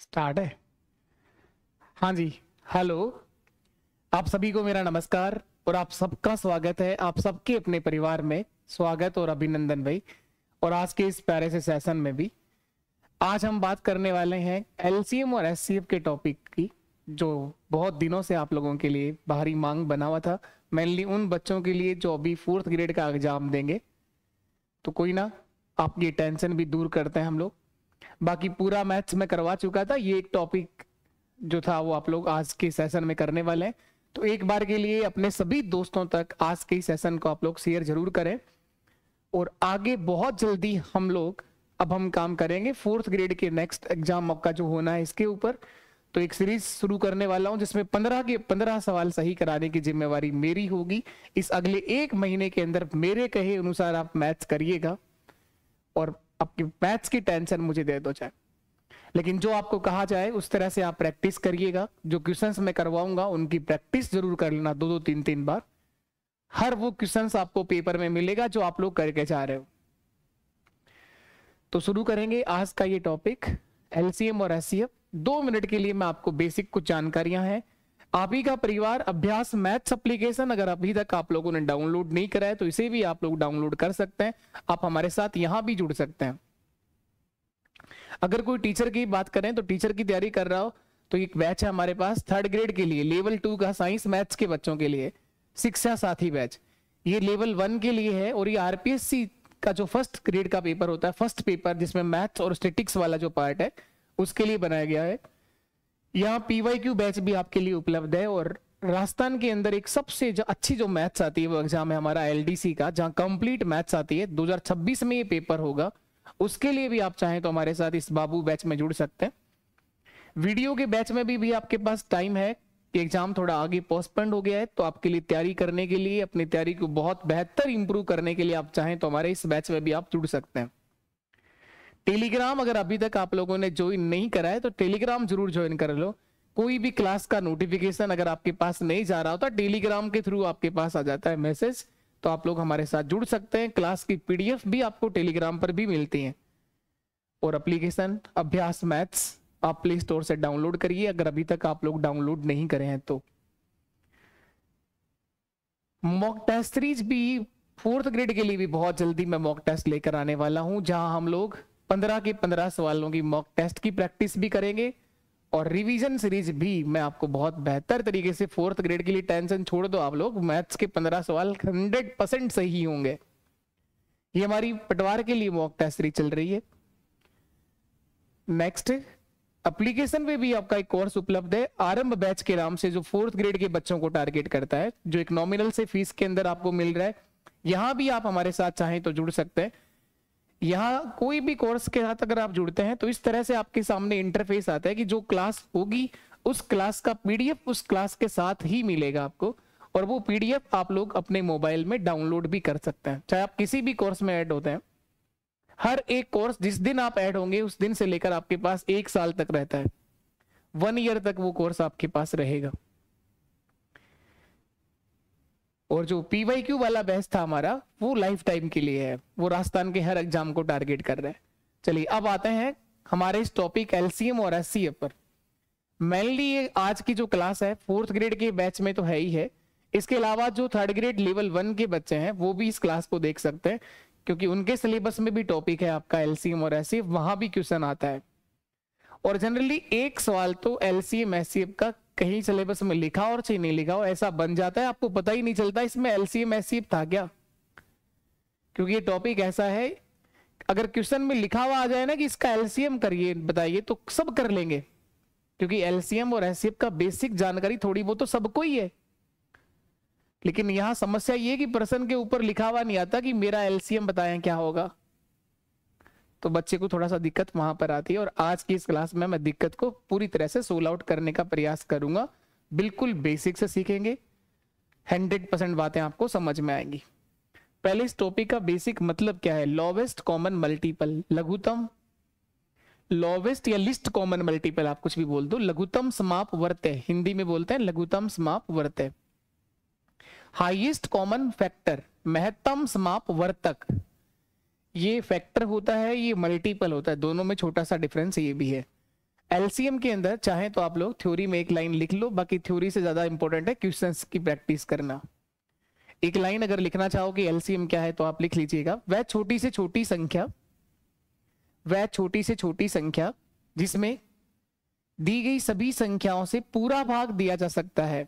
Start है। हाँ जी। Hello. आप सभी को मेरा नमस्कार और आप सबका स्वागत है, आप सबके अपने परिवार में स्वागत और अभिनंदन भाई। और आज के इस प्यारे से सेशन में भी आज हम बात करने वाले हैं एलसीएम और एचसीएफ के टॉपिक की, जो बहुत दिनों से आप लोगों के लिए बाहरी मांग बना हुआ था, मेनली उन बच्चों के लिए जो अभी 4th ग्रेड का एग्जाम देंगे। तो कोई ना, आपकी टेंशन भी दूर करते हैं हम लोग। बाकी पूरा मैथ्स में करवा चुका था, ये एक टॉपिक जो था वो आप लोग आज के सेशन में करने वाले हैं। तो एक बार के लिए अपने सभी दोस्तों तक आज के सेशन को आप लोग शेयर जरूर करें। और आगे बहुत जल्दी हम काम करेंगे 4th ग्रेड के नेक्स्ट एग्जाम का जो होना है इसके ऊपर। तो एक सीरीज शुरू करने वाला हूं जिसमें 15 के 15 सवाल सही कराने की जिम्मेवारी मेरी होगी। इस अगले एक महीने के अंदर मेरे कहे अनुसार आप मैथ्स करिएगा और आपकी मैथ्स की टेंशन मुझे दे दो चाहे, लेकिन जो आपको कहा जाए उस तरह से आप प्रैक्टिस करिएगा। जो क्वेश्चंस मैं करवाऊंगा उनकी प्रैक्टिस जरूर कर लेना, 2-3 बार। हर वो क्वेश्चंस आपको पेपर में मिलेगा जो आप लोग करके जा रहे हो। तो शुरू करेंगे आज का ये टॉपिक एलसीएम और एचसीएफ। 2 मिनट के लिए मैं आपको बेसिक कुछ जानकारियां हैं। आप ही का परिवार अभ्यास मैथ्स एप्लीकेशन अगर अभी तक आप लोगों ने डाउनलोड नहीं करा है तो इसे भी आप लोग डाउनलोड कर सकते हैं। आप हमारे साथ यहां भी जुड़ सकते हैं। अगर कोई टीचर की बात करें तो टीचर की तैयारी कर रहा हो तो एक बैच है हमारे पास 3rd ग्रेड के लिए, लेवल 2 का साइंस मैथ्स के बच्चों के लिए शिक्षा साथी बैच। ये लेवल 1 के लिए है और ये आरपीएससी का जो 1st ग्रेड का पेपर होता है, फर्स्ट पेपर जिसमें मैथ्स और स्टैटिक्स वाला जो पार्ट है उसके लिए बनाया गया है। यहाँ पीवाईक्यू बैच भी आपके लिए उपलब्ध है। और राजस्थान के अंदर एक सबसे अच्छी जो मैथ्स आती है वो एग्जाम है हमारा एलडीसी का, जहाँ कंप्लीट मैथ्स आती है। 2026 में ये पेपर होगा, उसके लिए भी आप चाहें तो हमारे साथ इस बाबू बैच में जुड़ सकते हैं। वीडियो के बैच में भी आपके पास टाइम है कि एग्जाम थोड़ा आगे पोस्टपोन्ड हो गया है, तो आपके लिए तैयारी करने के लिए, अपनी तैयारी को बहुत बेहतर इंप्रूव करने के लिए आप चाहें तो हमारे इस बैच में भी आप जुड़ सकते हैं। टेलीग्राम अगर अभी तक आप लोगों ने ज्वाइन नहीं करा है तो टेलीग्राम जरूर ज्वाइन कर लो। कोई भी क्लास का नोटिफिकेशन अगर आपके पास नहीं जा रहा होता, टेलीग्राम के थ्रू आपके पास आ जाता है मैसेज, तो आप लोग हमारे साथ जुड़ सकते हैं। क्लास की पीडीएफ भी आपको टेलीग्राम पर भी मिलती है। और एप्लीकेशन अभ्यास मैथ्स आप प्ले स्टोर से डाउनलोड करिए अगर अभी तक आप लोग डाउनलोड नहीं करे हैं तो। मॉक टेस्ट सीरीज भी 4th ग्रेड के लिए भी बहुत जल्दी मैं मॉक टेस्ट लेकर आने वाला हूं, जहां हम लोग 15 के 15 सवालों की मॉक टेस्ट की प्रैक्टिस भी करेंगे। और रिवीजन सीरीज भी मैं आपको बहुत बेहतर तरीके से 4th ग्रेड के लिए, टेंशन छोड़ दो आप लोग, मैथ्स के 15 सवाल 100% सही होंगे। ये हमारी पटवार के लिए मॉक टेस्ट सीरीज चल रही है। नेक्स्ट एप्लीकेशन में भी आपका एक कोर्स उपलब्ध है आरंभ बैच के नाम से, जो 4th ग्रेड के बच्चों को टारगेट करता है, जो एक नॉमिनल से फीस के अंदर आपको मिल रहा है। यहां भी आप हमारे साथ चाहें तो जुड़ सकते हैं। यहाँ कोई भी कोर्स के साथ अगर आप जुड़ते हैं तो इस तरह से आपके सामने इंटरफेस आता है कि जो क्लास होगी उस क्लास का पीडीएफ उस क्लास के साथ ही मिलेगा आपको, और वो पीडीएफ आप लोग अपने मोबाइल में डाउनलोड भी कर सकते हैं, चाहे आप किसी भी कोर्स में ऐड होते हैं। हर एक कोर्स जिस दिन आप ऐड होंगे उस दिन से लेकर आपके पास 1 साल तक रहता है, 1 ईयर तक वो कोर्स आपके पास रहेगा। और जो पीवाईक्यू वाला बैच था हमारा वो लाइफ टाइम के लिए है, वो राजस्थान के हर एग्जाम को टारगेट कर रहा है। चलिए अब आते हैं हमारे इस टॉपिक एलसीएम और एचसीएफ पर। मेनली ये आज की जो क्लास है 4th ग्रेड के बैच में तो है ही है, इसके अलावा जो 3rd ग्रेड लेवल 1 के बच्चे हैं वो भी इस क्लास को देख सकते हैं, क्योंकि उनके सिलेबस में भी टॉपिक है आपका एलसीएम और एचसीएफ, वहां भी क्वेश्चन आता है। और जनरली एक सवाल तो एलसीएम एचसीएफ का कहीं सिलेबस में लिखा और चाहे नहीं लिखा हो ऐसा बन जाता है, आपको पता ही नहीं चलता इसमें एलसीएम एचसीएफ था क्या, क्योंकि ये टॉपिक ऐसा है अगर क्वेश्चन में लिखा हुआ आ जाए ना कि इसका एलसीएम करिए बताइए तो सब कर लेंगे, क्योंकि एलसीएम और एचसीएफ का बेसिक जानकारी थोड़ी बहुत तो सबको ही है। लेकिन यहां समस्या ये कि प्रश्न के ऊपर लिखा हुआ नहीं आता कि मेरा एलसीएम बताएं क्या होगा, तो बच्चे को थोड़ा सा दिक्कत वहां पर आती है। और आज की इस क्लास में मैं दिक्कत को पूरी तरह से सोल्व आउट करने का प्रयास करूंगा। बिल्कुल बेसिक से सीखेंगे, 100% बातें आपको समझ में आएंगी। पहले इस टॉपिक का बेसिक मतलब क्या है, लोवेस्ट कॉमन मल्टीपल, लघुत्तम, लोवेस्ट या लिस्ट कॉमन मल्टीपल आप कुछ भी बोल दो, लघुत्तम समाप वर्त्य, हिंदी में बोलते हैं लघुत्तम समाप वर्त्य। हाईएस्ट कॉमन फैक्टर, महत्तम समाप वर्तक, ये फैक्टर होता है ये मल्टीपल होता है, दोनों में छोटा सा डिफरेंस ये भी है। एलसीएम के अंदर चाहे तो आप लोग थ्योरी में एक लाइन लिख लो, बाकी थ्योरी से ज्यादा इंपॉर्टेंट है क्वेश्चंस की प्रैक्टिस करना। एक लाइन अगर लिखना चाहो कि एलसीएम क्या है तो आप लिख लीजिएगा, वह छोटी से छोटी संख्या, वह छोटी से छोटी संख्या जिसमें दी गई सभी संख्याओं से पूरा भाग दिया जा सकता है,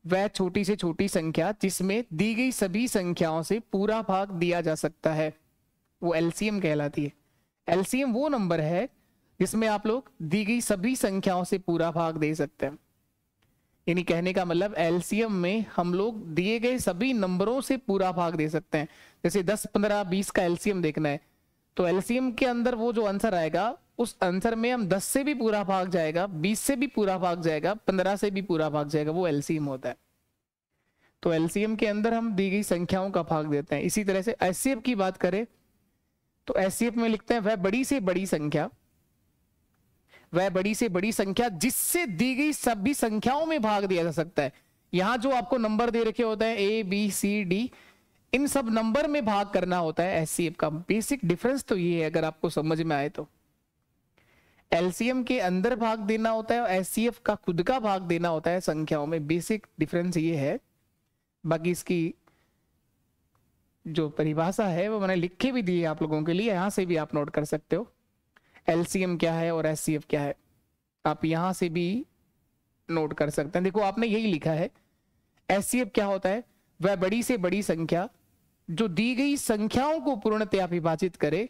वह छोटी से छोटी संख्या जिसमें दी गई सभी संख्याओं से पूरा भाग दिया जा सकता है, वो एलसीएम कहलाती है। एलसीएम वो नंबर है जिसमें आप लोग दी गई सभी संख्याओं से पूरा भाग दे सकते हैं। यानी कहने का मतलब एलसीएम में हम लोग दिए गए सभी नंबरों से पूरा भाग दे सकते हैं। जैसे 10, 15, 20 का एलसीएम देखना है तो एलसीएम के अंदर वो जो आंसर आएगा उस आंसर में हम 10 से भी पूरा भाग जाएगा, 20 से भी पूरा भाग जाएगा, 15 से भी पूरा भाग जाएगा, वो एलसीएम होता है। तो एलसीएम के अंदर हम दी गई संख्याओं का भाग देते हैं। इसी तरह से एचसीएफ की बात करें तो एचसीएफ में लिखते हैं वह बड़ी से बड़ी संख्या, वह बड़ी से बड़ी संख्या जिससे दी गई सभी संख्याओं में भाग दिया जा सकता है। यहां जो आपको नंबर दे रखे होते हैं ए बी सी डी, इन सब नंबर में भाग करना होता है एचसीएफ का। बेसिक डिफरेंस तो ये है, अगर आपको समझ में आए तो। एलसीएम के अंदर भाग देना होता है और एचसीएफ का खुद का भाग देना होता है संख्याओं में। बेसिक डिफरेंस ये है। बाकी इसकी जो परिभाषा है वो मैंने लिख के भी दी है आप लोगों के लिए, यहां से भी आप नोट कर सकते हो एलसीएम क्या है और एचसीएफ क्या है, आप यहां से भी नोट कर सकते हैं। देखो आपने यही लिखा है, एचसीएफ क्या होता है, वह बड़ी से बड़ी संख्या जो दी गई संख्याओं को पूर्णतया विभाजित करे,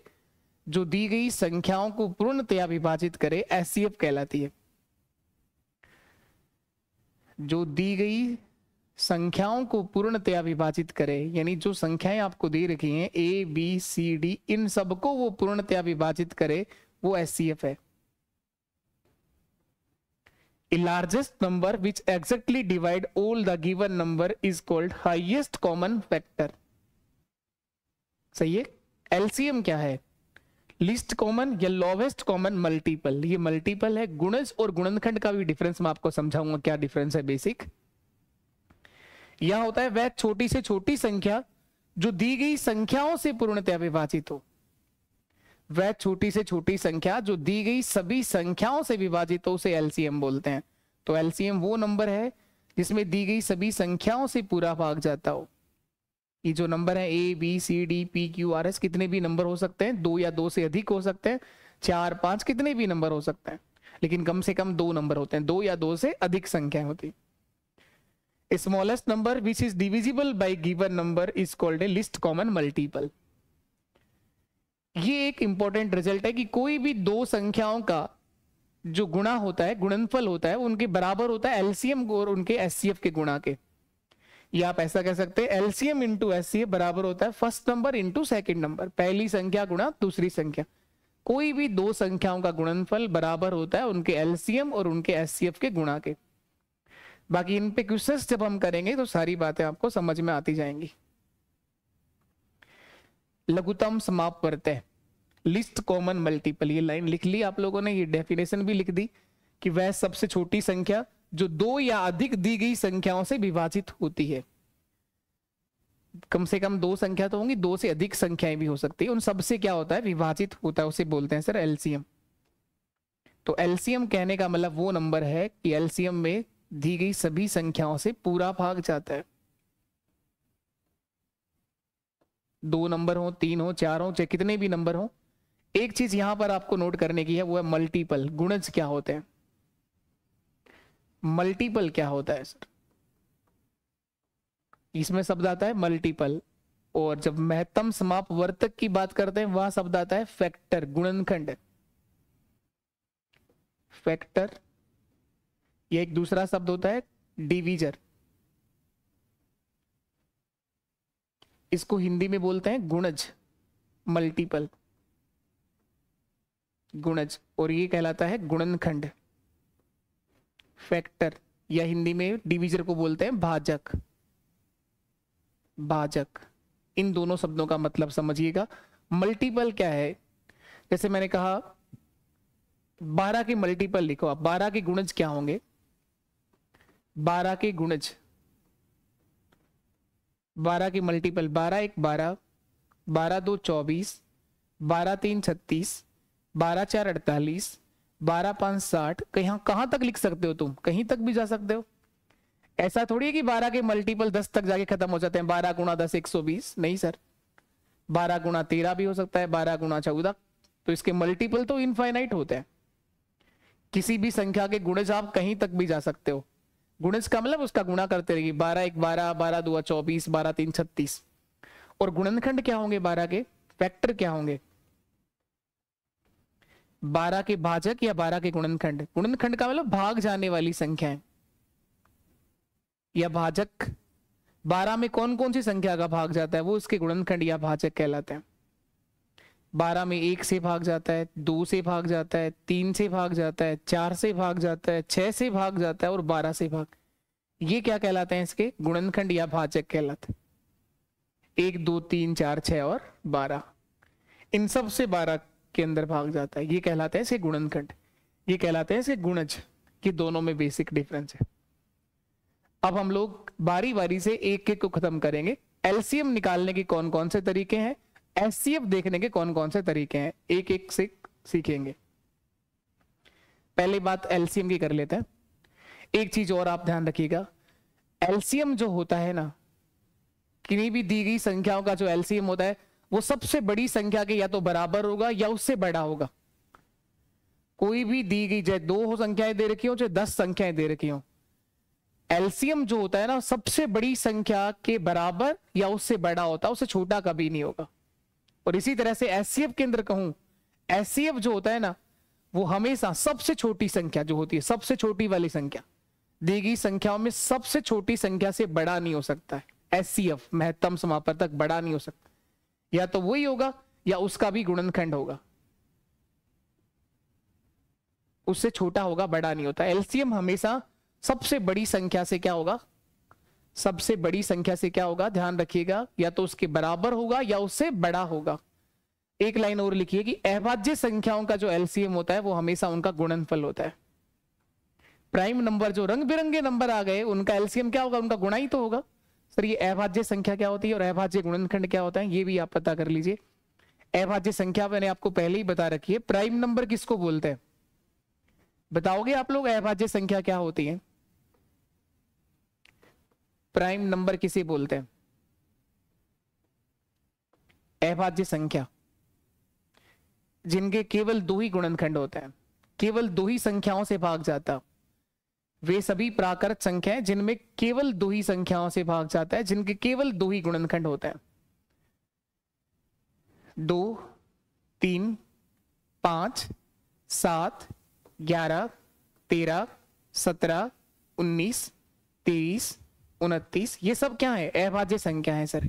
जो दी गई संख्याओं को पूर्णतया विभाजित करे, एचसीएफ कहलाती है। जो दी गई संख्याओं को पूर्णतया विभाजित करे, यानी जो संख्याएं आपको दे रखी हैं ए बी सी डी, इन सबको वो पूर्णतया विभाजित करे, वो एचसीएफ है। A largest number which exactly divide all the given number is called highest common factor। सही है। एलसीएम क्या है, लीस्ट कॉमन या लोवेस्ट कॉमन मल्टीपल। ये मल्टीपल है। गुणज और गुणनखंड का भी डिफरेंस मैं आपको समझाऊंगा क्या डिफरेंस है बेसिक। यह होता है वह छोटी से छोटी संख्या जो दी गई संख्याओं से पूर्णतया विभाजित हो, वह छोटी से छोटी संख्या जो दी गई सभी संख्याओं से विभाजित हो, उसे एलसीएम बोलते हैं। तो एलसीएम वो नंबर है जिसमें दी गई सभी संख्याओं से पूरा भाग जाता हो। ये जो नंबर है A B C D P Q R S, कितने भी नंबर हो सकते हैं, 2 या 2 से अधिक हो सकते हैं, 4, 5, कितने भी नंबर हो सकते हैं, लेकिन कम से कम 2 नंबर होते हैं। 2 या 2 से अधिक संख्या होती। Smallest number which is divisible by given number is called a least common multiple. ये एक इंपॉर्टेंट रिजल्ट है कि कोई भी 2 संख्याओं का जो गुणा होता है, गुणनफल होता है, उनके बराबर होता है एलसीएम और उनके एचसीएफ के गुणा के। या आप ऐसा कह सकते हैं एलसीएम इंटू एचसीएफ बराबर होता है first number into second number, पहली संख्या गुणा दूसरी संख्या। कोई भी 2 संख्याओं का गुणनफल बराबर होता है उनके एलसीएम और उनके एचसीएफ के गुणा के। बाकी इन पे क्वेश्चंस जब हम करेंगे तो सारी बातें आपको समझ में आती जाएंगी। लघुत्तम समापवर्त्य, लिस्ट कॉमन मल्टीपल, ये लाइन लिख ली आप लोगों ने, ये डेफिनेशन भी लिख दी कि वह सबसे छोटी संख्या जो 2 या अधिक दी गई संख्याओं से विभाजित होती है। कम से कम 2 संख्या तो होंगी, 2 से अधिक संख्याएं भी हो सकती है, उन सबसे क्या होता है, विभाजित होता है, उसे बोलते हैं सर एलसीएम। तो एलसीएम कहने का मतलब वो नंबर है कि एलसीएम में दी गई सभी संख्याओं से पूरा भाग जाता है। 2 नंबर हो, 3 हो, 4 हो, चाहे कितने भी नंबर हो। एक चीज यहां पर आपको नोट करने की है, वो है मल्टीपल। गुणज क्या होते हैं, मल्टीपल क्या होता है सर, इसमें शब्द आता है मल्टीपल। और जब महत्तम समापवर्तक की बात करते हैं वहां शब्द आता है फैक्टर, गुणनखंड। फैक्टर, ये एक दूसरा शब्द होता है डिवीजर, इसको हिंदी में बोलते हैं गुणज, मल्टीपल, गुणज। और ये कहलाता है गुणनखंड। फैक्टर या हिंदी में डिवीजर को बोलते हैं भाजक, भाजक। इन दोनों शब्दों का मतलब समझिएगा। मल्टीपल क्या है, जैसे मैंने कहा 12 के मल्टीपल लिखो आप, 12 के गुणज क्या होंगे, 12 के गुणज, 12 के मल्टीपल, 12 1 12, 12 2 24, 12 3 36, 12 4 48, 12 5 60, कहां तक लिख सकते हो तुम, कहीं तक भी जा सकते हो। ऐसा थोड़ी है कि 12 के मल्टीपल 10 तक जाके खत्म हो जाते हैं। 12 गुणा 10 120, नहीं सर। 12 गुणा 13 भी हो सकता है, 12 गुणा 14, तो इसके मल्टीपल तो इनफाइनाइट होते हैं। किसी भी संख्या के गुणज आप कहीं तक भी जा सकते हो। गुणज का मतलब उसका गुणा करते रहिए। 12 1 12, 12 2 24, 12 3 36। और गुणनखंड क्या होंगे 12 के, फैक्टर क्या होंगे? 12 के भाजक या 12 के गुणनखंड। गुणनखंड का मतलब भाग जाने वाली संख्याएं या भाजक। 12 में कौन कौन सी संख्या का भाग जाता है वो इसके गुणनखंड या भाजक कहलाते हैं। 12 में 1 से भाग जाता है, 2 से भाग जाता है, 3 से भाग जाता है, 4 से भाग जाता है, 6 से भाग जाता है और 12 से भाग। ये क्या कहलाते हैं? इसके गुणनखंड या भाजक कहलाते हैं। 1 2 3 4 6 और 12, इन सब से 12 के अंदर भाग जाता है, ये कहलाते हैं इसके गुणनखंड। ये कहलाते हैं इसके गुणज। ये दोनों में बेसिक डिफरेंस है। अब हम लोग बारी बारी से एक एक को खत्म करेंगे। एलसीएम निकालने के कौन कौन से तरीके हैं, एचसीएफ देखने के कौन कौन से तरीके हैं, एक एक से सीखेंगे। पहली बात एलसीएम की कर लेते हैं। एक चीज और आप ध्यान रखिएगा, एलसीएम जो होता है ना, किन्हीं भी दी गई संख्याओं का जो एलसीएम होता है वो सबसे बड़ी संख्या के या तो बराबर होगा या उससे बड़ा होगा। कोई भी दी गई, चाहे 2 संख्याएं दे रखी हो चाहे 10 संख्याएं दे रखी हो, एलसीएम जो होता है ना सबसे बड़ी संख्या के बराबर या उससे बड़ा होता है, उससे छोटा कभी नहीं होगा। और इसी तरह से एचसीएफ के अंदर कहूं, एचसीएफ जो होता है ना वो हमेशा सबसे छोटी संख्या जो होती है, सबसे छोटी वाली संख्या, दी गई संख्याओं में सबसे छोटी संख्या से बड़ा नहीं हो सकता है। एचसीएफ महत्तम समापवर्तक बड़ा नहीं हो सकता, या तो वही होगा या उसका भी गुणनखंड होगा, उससे छोटा होगा, बड़ा नहीं होता। एलसीएम हमेशा सबसे बड़ी संख्या से क्या होगा, सबसे बड़ी संख्या से क्या होगा, ध्यान रखिएगा, या तो उसके बराबर होगा या उससे बड़ा होगा। एक लाइन और लिखिए कि अभाज्य संख्याओं का जो एलसीएम होता है वो हमेशा उनका गुणनफल होता है। प्राइम नंबर जो रंग बिरंगे नंबर आ गए उनका एलसीएम क्या होगा, उनका गुणा ही तो होगा। सर ये अभाज्य संख्या क्या होती है और अभाज्य गुणनखंड क्या होता है ये भी आप पता कर लीजिए। अभाज्य संख्या मैंने आपको पहले ही बता रखी है। प्राइम नंबर किसको बोलते हैं, बताओगे आप लोग? अभाज्य संख्या क्या होती है, प्राइम नंबर किसे बोलते हैं? अभाज्य संख्या जिनके केवल 2 ही गुणनखंड होते हैं, केवल 2 ही संख्याओं से भाग जाता, वे सभी प्राकृत संख्याएं जिनमें केवल 2 ही संख्याओं से भाग जाता है, जिनके केवल 2 ही गुणनखंड होते हैं। 2 3 5 7 11 13 17 19 23 29, ये सब क्या है, अभाज्य संख्या है सर।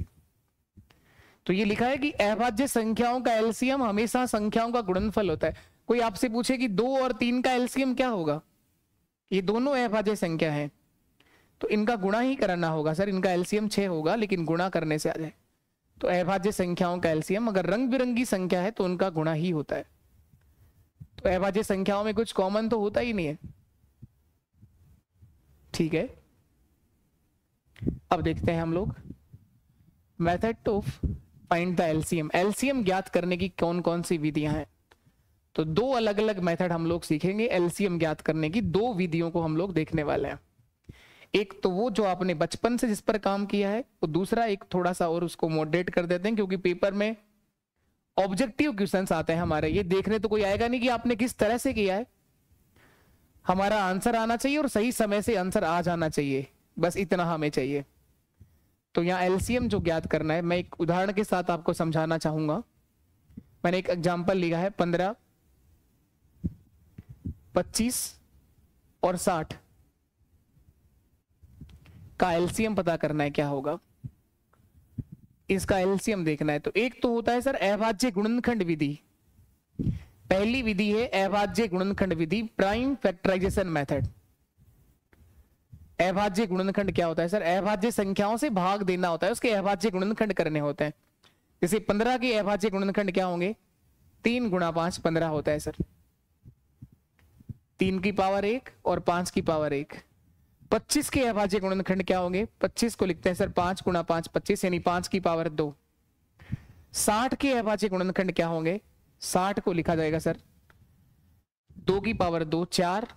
तो ये लिखा है कि अभाज्य संख्याओं का एलसीएम हमेशा संख्याओं का गुणनफल होता है। कोई आपसे पूछे कि 2 और 3 का एलसीएम क्या होगा, ये दोनों अभाज्य संख्या है तो इनका गुणा ही करना होगा सर। इनका एलसीएम 6 होगा लेकिन गुणा करने से आ जाए तो अभाज्य संख्याओं का एलसीएम अगर रंग बिरंगी संख्या है तो उनका गुणा ही होता है। तो अभाज्य संख्याओं में कुछ कॉमन तो होता ही नहीं है, ठीक है। अब देखते हैं हम लोग method of find the LCM. LCM ज्ञात करने की कौन कौन सी विधियां हैं, तो 2 अलग अलग मेथड हम लोग सीखेंगे एलसीएम ज्ञात करने की। 2 विधियों को हम लोग देखने वाले हैं। एक तो वो जो आपने बचपन से जिस पर काम किया है, और दूसरा एक थोड़ा सा और उसको मॉडरेट कर देते हैं क्योंकि पेपर में ऑब्जेक्टिव क्वेश्चंस आते हैं हमारे। ये देखने तो कोई आएगा नहीं कि आपने किस तरह से किया है, हमारा आंसर आना चाहिए और सही समय से आंसर आ जाना चाहिए, बस इतना हमें चाहिए। तो यहाँ एलसीएम जो ज्ञात करना है, मैं एक उदाहरण के साथ आपको समझाना चाहूंगा। मैंने एक एग्जांपल लिया है 15 25 और 60 का एलसीएम पता करना है क्या होगा, इसका एलसीएम देखना है। तो एक तो होता है सर अभाज्य गुणनखंड विधि। पहली विधि है अभाज्य गुणनखंड विधि, प्राइम फैक्टराइजेशन मेथड। अभाज्य गुणनखंड क्या होता है सर, अभाज्य संख्याओं से भाग देना होता है, उसके अभाज्य गुणनखंड करने होते हैं। जैसे 15 के अभाज्य गुणनखंड क्या होंगे, 3 गुणा 5 15 होता है सर, 3 की पावर 1 और 5 की पावर 1। 25 के अभाज्य गुणनखंड क्या होंगे, 25 को लिखते हैं सर 5 गुणा 5 25 यानी 5 की पावर 2। 60 के अभाज्य गुणनखंड क्या होंगे, 60 को लिखा जाएगा सर 2 की पावर 2 4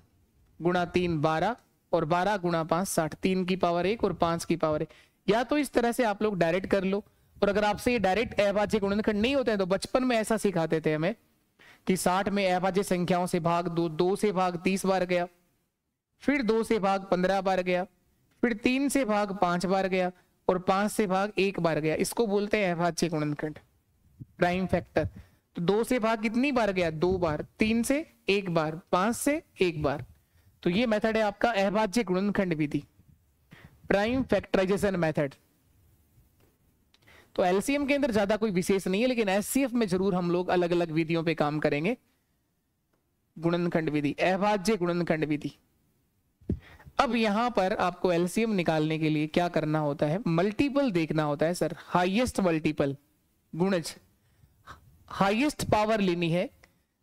गुणा 3 12 और 12 गुणा 5 60, 3 की पावर 1 और 5 की पावर 1। या तो इस तरह से आप लोग डायरेक्ट कर लो, और अगर आपसे ये डायरेक्ट अभाज्य गुणनखंड नहीं होते हैं तो बचपन में ऐसा सिखाते थे हमें कि 60 में अभाज्य संख्याओं से भाग 2, 2 से भाग 30 बार गया, फिर 2 से भाग 15 बार गया, फिर 3 से भाग 5 बार गया और 5 से भाग 1 बार गया। इसको बोलते हैं अभाज्य गुणनखंड, प्राइम फैक्टर। तो 2 से भाग कितनी बार गया? 2 बार, 3 से 1 बार, 5 से 1 बार। तो ये मेथड है आपका अभाज्य गुणनखंड विधि, प्राइम फैक्टराइजेशन मेथड। तो एलसीएम के अंदर ज्यादा कोई विशेष नहीं है, लेकिन एचसीएफ में जरूर हम लोग अलग अलग विधियों पे काम करेंगे। गुणनखंड विधि, अभाज्य गुणनखंड विधि। अब यहां पर आपको एलसीएम निकालने के लिए क्या करना होता है? मल्टीपल देखना होता है सर, हाईएस्ट मल्टीपल, गुणज, हाईएस्ट पावर लेनी है।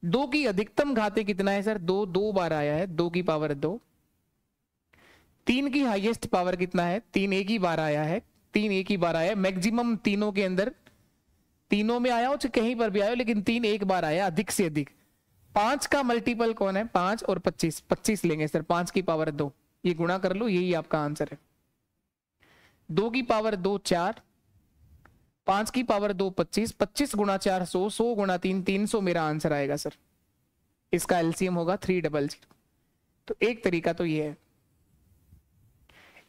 2 की अधिकतम घाते कितना है सर? 2 2 बार आया है, 2 की पावर 2। 3 की हाईएस्ट पावर कितना है? 3 एक ही बार आया है, 3 एक ही बार आया है। मैक्सिमम तीनों के अंदर, तीनों में आया हो चाहे कहीं पर भी आया हो, लेकिन 3 एक बार आया, अधिक से अधिक। 5 का मल्टीपल कौन है? 5 और 25, 25 लेंगे सर, 5 की पावर 2, ये गुणा कर लो, यही आपका आंसर है। 2 की पावर 2 4, 5 की पावर 2 25, 25 गुणा 4 100, 100 गुणा 3 300 मेरा आंसर आएगा सर। इसका एलसीएम होगा 300। तो एक तरीका तो ये है,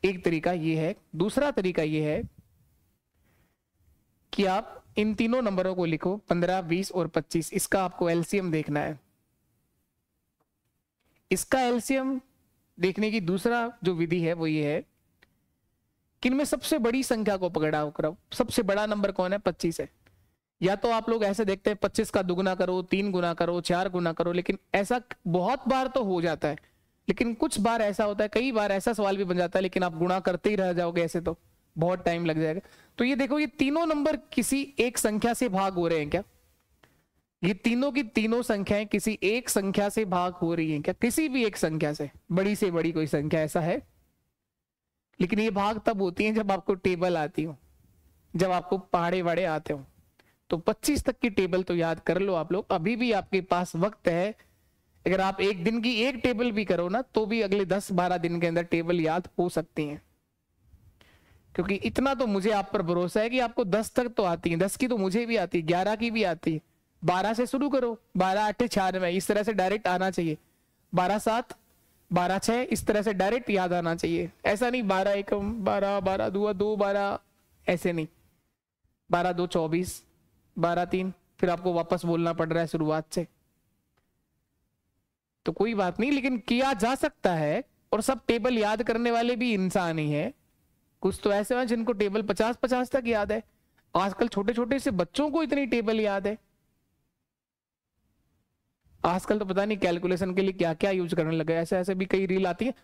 एक तरीका ये है। दूसरा तरीका ये है कि आप इन तीनों नंबरों को लिखो, 15 20 और 25, इसका आपको एलसीएम देखना है। इसका एलसीएम देखने की दूसरा जो विधि है वो ये है कि इनमें सबसे बड़ी संख्या को पकड़ा करो। सबसे बड़ा नंबर कौन है? 25 है। या तो आप लोग ऐसे देखते हैं 25 का दुगुना करो, 3 गुना करो, 4 गुना करो, लेकिन ऐसा बहुत बार तो हो जाता है, लेकिन कुछ बार ऐसा होता है, कई बार ऐसा सवाल भी बन जाता है, लेकिन आप गुणा करते ही रह जाओगे, ऐसे तो बहुत टाइम लग जाएगा। तो ये देखो, ये तीनों नंबर किसी एक संख्या से भाग हो रहे हैं क्या? ये तीनों की तीनों संख्याएं किसी एक संख्या से भाग हो रही हैं क्या? किसी भी एक संख्या से, बड़ी से बड़ी कोई संख्या, ऐसा है? लेकिन ये भाग तब होती हैं जब आपको टेबल आती हो, जब आपको पहाड़े वाड़े आते हो। तो 25 तक की टेबल तो याद कर लो आप लोग, अभी भी आपके पास वक्त है। अगर आप एक दिन की एक टेबल भी करो ना, तो भी अगले 10-12 दिन के अंदर टेबल याद हो सकती हैं। क्योंकि इतना तो मुझे आप पर भरोसा है कि आपको 10 तक तो आती है, 10 की तो मुझे भी आती है, 11 की भी आती है। 12 से शुरू करो, 12 8 96, इस तरह से डायरेक्ट आना चाहिए। 12 7, 12 6, इस तरह से डायरेक्ट याद आना चाहिए। ऐसा नहीं 12 1 12, 12 2 2 12, ऐसे नहीं। 12 2 24, 12 3, फिर आपको वापस बोलना पड़ रहा है शुरुआत से। तो कोई बात नहीं, लेकिन किया जा सकता है। और सब टेबल याद करने वाले भी इंसान ही है। कुछ तो ऐसे हैं जिनको टेबल 50-50 तक याद है। आजकल छोटे छोटे से बच्चों को इतनी टेबल याद है। आजकल तो पता नहीं कैलकुलेशन के लिए क्या क्या यूज करने लगे। ऐसे ऐसे भी कई रील आती है,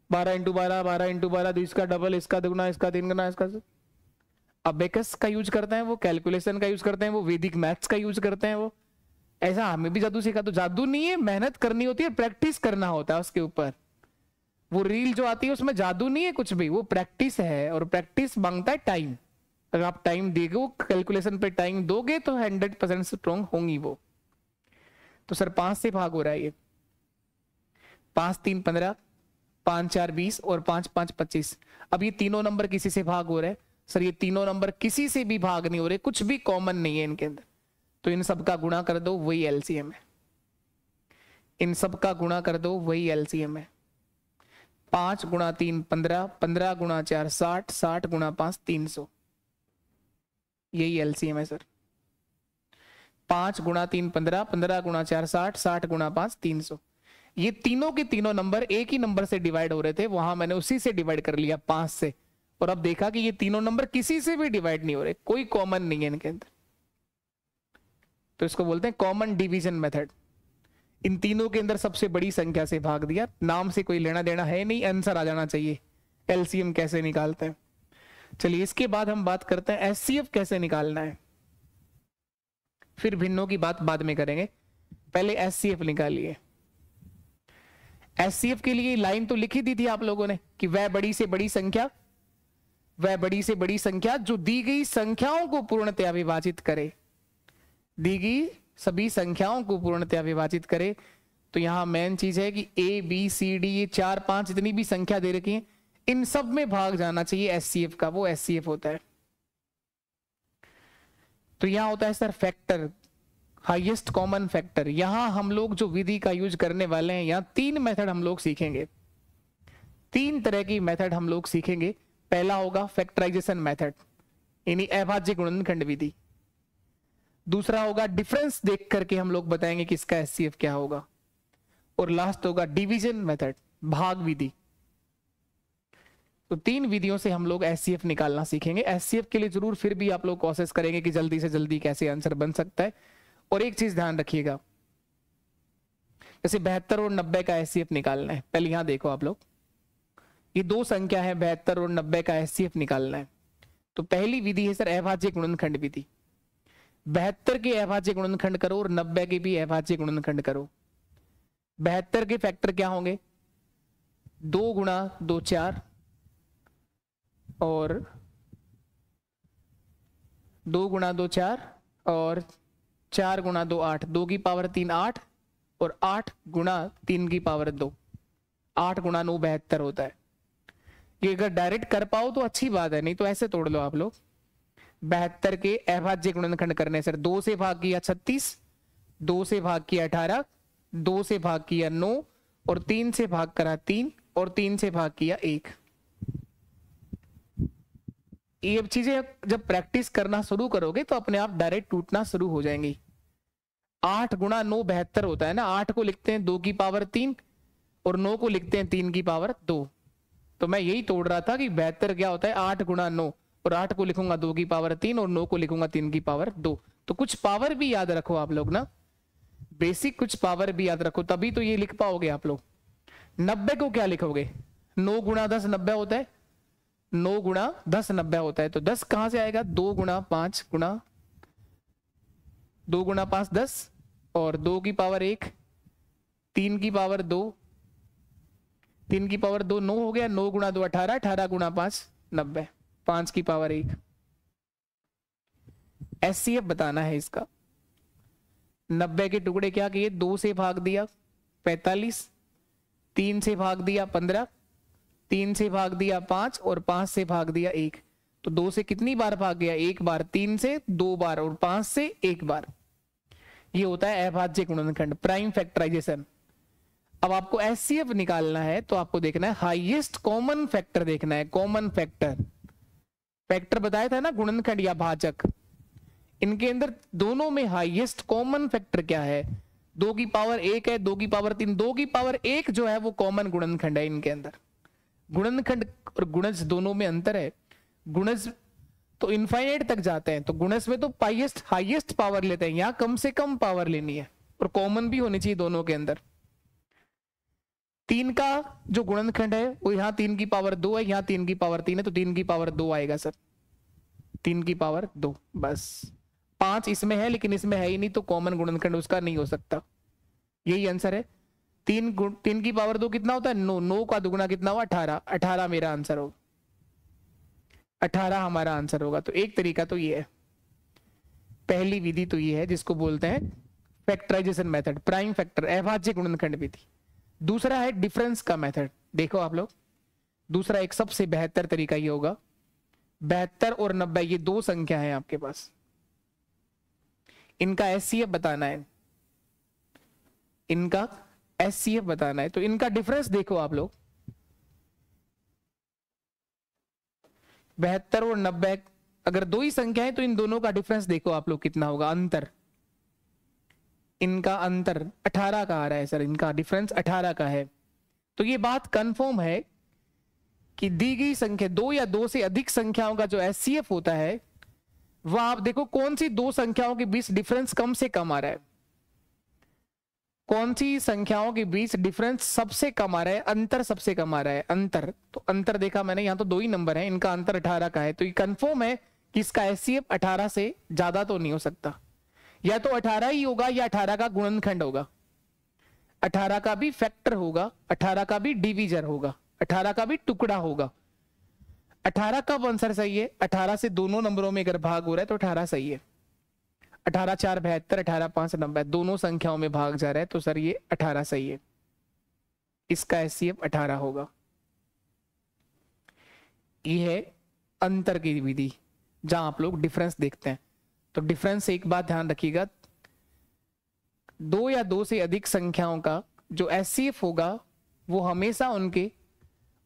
12 × 12, 12 × 12, तो इसका डबल, इसका दुगुना, इसका 3 गुना, इसका। अबेकस का यूज करते हैं वो, कैलकुलेशन का यूज करते हैं वो, वैदिक मैथ्स का यूज करते हैं वो। ऐसा हमें भी जादू सीखा? तो जादू नहीं है, मेहनत करनी होती है, प्रैक्टिस करना होता है उसके ऊपर। वो रील जो आती है उसमें जादू नहीं है कुछ भी, वो प्रैक्टिस है, और प्रैक्टिस मांगता है टाइम। अगर आप टाइम दोगे, कैलकुलेशन पे टाइम दोगे, तो 100% स्ट्रॉन्ग होंगी वो। तो सर 5 से भाग हो रहा है ये, 5 3 15, 5 4 20 और 5 5 25। अब ये तीनों नंबर किसी से भाग हो रहे हैं सर? ये तीनों नंबर किसी से भी भाग नहीं हो रहे, कुछ भी कॉमन नहीं है इनके अंदर। तो इन सब का गुणा कर दो, वही एलसीएम है। इन सब का गुणा कर दो, वही एलसीएम है। 5 गुणा 3 15, 15 गुणा 4 60, 60 गुणा 5 300, यही एलसीएम है सर। 5 गुणा 3 15, 15 गुणा 4 60, 60 गुणा 5 300। ये तीनों के तीनों नंबर एक ही नंबर से डिवाइड हो रहे थे, वहां मैंने उसी से डिवाइड कर लिया, 5 से। और अब देखा कि ये तीनों नंबर किसी से भी डिवाइड नहीं हो रहे, कोई कॉमन नहीं है इनके अंदर। तो इसको बोलते हैं कॉमन डिवीजन मेथड। इन तीनों के अंदर सबसे बड़ी संख्या से भाग दिया, नाम से कोई लेना देना है नहीं, आंसर आ जाना चाहिए। एलसीएम कैसे निकालते हैं? चलिए इसके बाद हम बात करते हैं एचसीएफ कैसे निकालना है। फिर भिन्नों की बात बाद में करेंगे, पहले एचसीएफ निकालिए। एचसीएफ के लिए लाइन तो लिखी दी थी आप लोगों ने कि वह बड़ी से बड़ी संख्या, वह बड़ी से बड़ी संख्या जो दी गई संख्याओं को पूर्णतया विभाजित करे, दी गई सभी संख्याओं को पूर्णतया विभाजित करे, तो यहाँ मेन चीज है कि ए बी सी डी, ये 4 5 जितनी भी संख्या दे रखी है, इन सब में भाग जाना चाहिए एचसीएफ का, वो एचसीएफ होता है। तो यहाँ होता है sir factor, highest common factor. यहां हम लोग जो विधि का यूज करने वाले हैं, यहाँ 3 मेथड हम लोग सीखेंगे, 3 तरह की मेथड हम लोग सीखेंगे। पहला होगा फैक्टराइजेशन मेथड, यानी अभाज्य गुणनखंड विधि। दूसरा होगा डिफरेंस देख करके हम लोग बताएंगे कि इसका एचसीएफ क्या होगा। और लास्ट होगा डिवीजन मेथड, भाग विधि। तो 3 विधियों से हम लोग एचसीएफ निकालना सीखेंगे। एचसीएफ के लिए जरूर फिर भी आप लोग कोशिश करेंगे कि जल्दी से जल्दी कैसे आंसर बन सकता है। और एक चीज ध्यान रखिएगा, जैसे 72 और 90 का एचसीएफ निकालना है। पहले यहां देखो आप लोग, ये 2 संख्या है, 72 और 90 का एचसीएफ निकालना है। तो पहली विधि है सर अभाज्य गुणनखंड विधि। 72 के अभाज्य गुणनखंड करो और 90 के भी अभाज्य गुणनखंड करो। 72 के फैक्टर क्या होंगे? 2 गुणा 2 4 और 2 गुणा 2 4 और 4 गुणा 2 8, 2 की पावर 3 8 और 8 गुणा 3 की पावर 2, 8 गुणा 9 72 होता है। ये अगर डायरेक्ट कर पाओ तो अच्छी बात है, नहीं तो ऐसे तोड़ लो आप लोग। 72 के अभाज्य गुणनखंड करने सर 2 से भाग किया 36, 2 से भाग किया 18, 2 से भाग किया 9 और 3 से भाग करा 3 और 3 से भाग किया 1। ये चीजें जब प्रैक्टिस करना शुरू करोगे तो अपने आप डायरेक्ट टूटना शुरू हो जाएंगी। 8 गुणा 9 72 होता है ना। 8 को लिखते हैं 2 की पावर 3 और 9 को लिखते हैं 3 की पावर 2। तो मैं यही तोड़ रहा था कि 72 क्या होता है 8 गुणा 9, और 8 को लिखूंगा 2 की पावर 3 और 9 को लिखूंगा 3 की पावर 2। तो कुछ पावर भी याद रखो आप लोग ना, बेसिक कुछ पावर भी याद रखो, तभी तो ये लिख पाओगे आप लोग। 90 को क्या लिखोगे? 9 गुणा 10 90 होता है, 9 गुणा 10 90 होता है। तो 10 कहां से आएगा? 2 गुणा 5 गुणा 2 गुणा 5 10 और 2 की पावर 1, 3 की पावर 2, 3 की पावर 2 9 हो गया। 9 गुणा 2 18, 18 गुणा 5 90, 5 की पावर 1। एचसीएफ बताना है इसका। 90 के टुकड़े क्या किए? 2 से भाग दिया 45, 3 से भाग दिया 15, 3 से भाग दिया 5 और 5 से भाग दिया 1। तो 2 से कितनी बार भाग गया? 1 बार, 3 से 2 बार और 5 से 1 बार। ये होता है अभाज्य गुणनखंड, प्राइम फैक्टराइजेशन। अब आपको एचसीएफ निकालना है तो आपको देखना है हाईएस्ट कॉमन फैक्टर देखना है। कॉमन फैक्टर, फैक्टर बताया था ना गुणनखंड या भाजक, इनके अंदर दोनों में हाईएस्ट कॉमन फैक्टर क्या है? 2 की पावर 1 है, 2 की पावर 3, 2 की पावर 1 जो है वो कॉमन गुणनखंड है इनके अंदर। गुणनखंड और गुणज दोनों में अंतर है। गुणज तो इनफाइनाइट तक जाते हैं, तो गुणज में तो हाईएस्ट पावर लेते हैं, यहां कम से कम पावर लेनी है और कॉमन भी होनी चाहिए दोनों के अंदर। 3 का जो गुणनखंड है वो यहाँ 3 की पावर 2 है, यहाँ 3 की पावर 3 है, तो 3 की पावर 2 आएगा सर, 3 की पावर 2 बस। 5 इसमें है लेकिन इसमें है ही नहीं, तो कॉमन गुणनखंड उसका नहीं हो सकता। यही आंसर है। 3 की पावर 2 कितना होता है? 9, 9 का दुगुना कितना हुआ? 18, 18 मेरा आंसर होगा, 18 हमारा आंसर होगा। तो एक तरीका तो ये है, पहली विधि तो ये है जिसको बोलते हैं फैक्टराइजेशन मेथड, प्राइम फैक्टर, अभाज्य गुणनखंड विधि। दूसरा है डिफरेंस का मेथड। देखो आप लोग, दूसरा एक सबसे बेहतर तरीका ये होगा। 72 और 90 ये 2 संख्या है आपके पास, इनका एचसीएफ बताना है, इनका एचसीएफ बताना है। तो इनका डिफरेंस देखो आप लोग, 72 और 90 अगर 2 ही संख्या है तो इन दोनों का डिफरेंस देखो आप लोग कितना होगा, अंतर। इनका अंतर 18 का आ रहा है सर, इनका डिफरेंस 18 का है। तो ये बात कंफर्म है कि दी गई संख्या 2 या 2 से अधिक संख्याओं का जो एचसीएफ होता है वह आप देखो कौन सी 2 संख्याओं के बीच डिफरेंस कम से कम आ रहा है, कौन सी संख्याओं के बीच डिफरेंस सबसे कम आ रहा है, अंतर सबसे कम आ रहा है। अंतर, तो अंतर देखा मैंने, यहां तो 2 ही नंबर है, इनका अंतर 18 का है। तो ये कंफर्म है कि इसका एचसीएफ 18 से ज्यादा तो नहीं हो सकता, या तो 18 ही होगा या 18 का गुणनखंड होगा, 18 का भी फैक्टर होगा, 18 का भी डिवीजर होगा, 18 का भी टुकड़ा होगा। 18 का आंसर सही है, 18 से दोनों नंबरों में अगर भाग हो रहा है तो 18 सही है। 18 4 72, 18 5 90, दोनों संख्याओं में भाग जा रहा है, तो सर ये 18 सही है, इसका HCF 18 होगा। ये है अंतर की विधि जहां आप लोग डिफरेंस देखते हैं। तो डिफरेंस से एक बात ध्यान रखिएगा, दो या दो से अधिक संख्याओं का जो HCF होगा वो हमेशा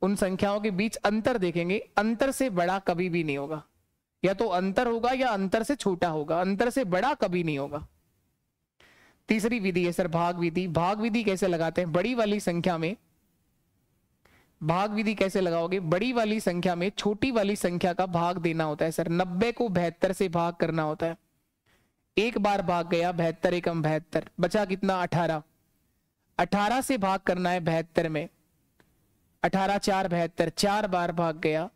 उन संख्याओं के बीच अंतर देखेंगे, अंतर से बड़ा कभी भी नहीं होगा, या तो अंतर होगा या अंतर से छोटा होगा, अंतर से बड़ा कभी नहीं होगा। तीसरी विधि है सर भाग विधि। भाग विधि कैसे लगाते हैं? बड़ी वाली संख्या में भाग विधि कैसे लगाओगे? बड़ी वाली संख्या में छोटी वाली संख्या का भाग देना होता है सर। 90 को 72 से भाग करना होता है, एक बार भाग गया 72 एकम 72, बचा कितना 18, 18 से भाग करना है 72 में, 18 4 72, 4 बार भाग गया,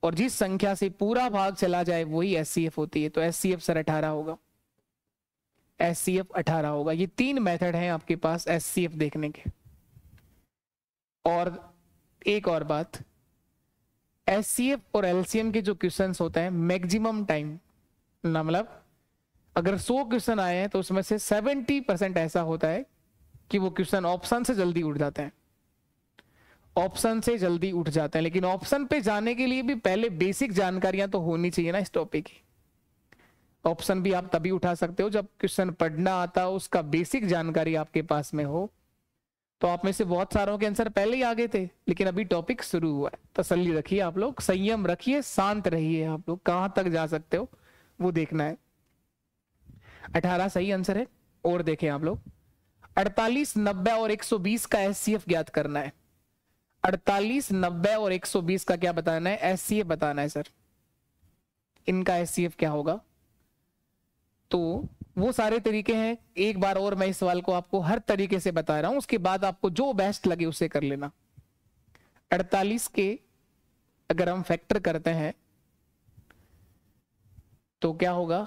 और जिस संख्या से पूरा भाग चला जाए वही HCF होती है। तो HCF सर 18 होगा, HCF 18 होगा। ये 3 मेथड हैं आपके पास HCF देखने के। और एक और बात, HCF और LCM के जो क्वेश्चंस होते हैं मैक्सिमम टाइम, मतलब अगर 100 क्वेश्चन आए हैं तो उसमें से 70% ऐसा होता है कि वो क्वेश्चन ऑप्शन से जल्दी उठ जाते हैं, ऑप्शन से जल्दी उठ जाते हैं। लेकिन ऑप्शन पे जाने के लिए भी पहले बेसिक जानकारियां तो होनी चाहिए ना इस टॉपिक की। ऑप्शन भी आप तभी उठा सकते हो जब क्वेश्चन पढ़ना आता हो, उसका बेसिक जानकारी आपके पास में हो। तो आप में से बहुत सारों के आंसर पहले ही आ गए थे, लेकिन अभी टॉपिक शुरू हुआ है। तसल्ली रखिए आप लोग, संयम रखिए, शांत रहिए, आप लोग कहां तक जा सकते हो वो देखना है। 18 सही आंसर है। और देखें आप लोग, 48 90 और 120 का HCF ज्ञात करना है। 48 90 और 120 का क्या बताना है? HCF बताना है सर। इनका HCF क्या होगा? तो वो सारे तरीके हैं, एक बार और मैं इस सवाल को आपको हर तरीके से बता रहा हूं, उसके बाद आपको जो बेस्ट लगे उसे कर लेना। 48 के अगर हम फैक्टर करते हैं तो क्या होगा?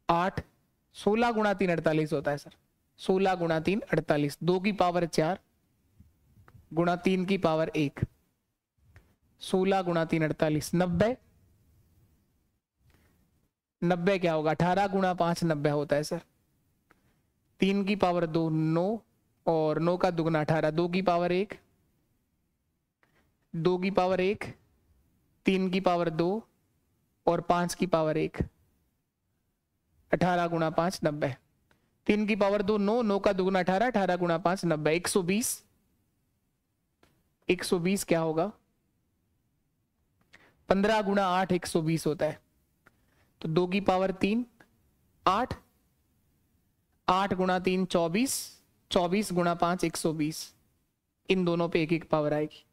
8 16 गुणा 3 48 होता है सर। 16 गुणा 3 48, 2 की पावर 4 गुणा 3 की पावर 1, 16 गुणा 3 48, 90 90 क्या होगा? 18 गुणा 5 90 होता है सर। 3 की पावर 2 9, और 9 का दुगना 18, 2 की पावर 1, 2 की पावर 1, 3 की पावर 2 और 5 की पावर 1, 18 गुणा 5 90, 3 की पावर 2 9, 9 का दुगना 18, 18 गुणा 5 90, 120। 120 क्या होगा? 15 गुणा 8 120 होता है। तो 2 की पावर 3 8, 8 गुणा 3 24, 24 गुणा 5 120। इन दोनों पे एक एक पावर आएगी।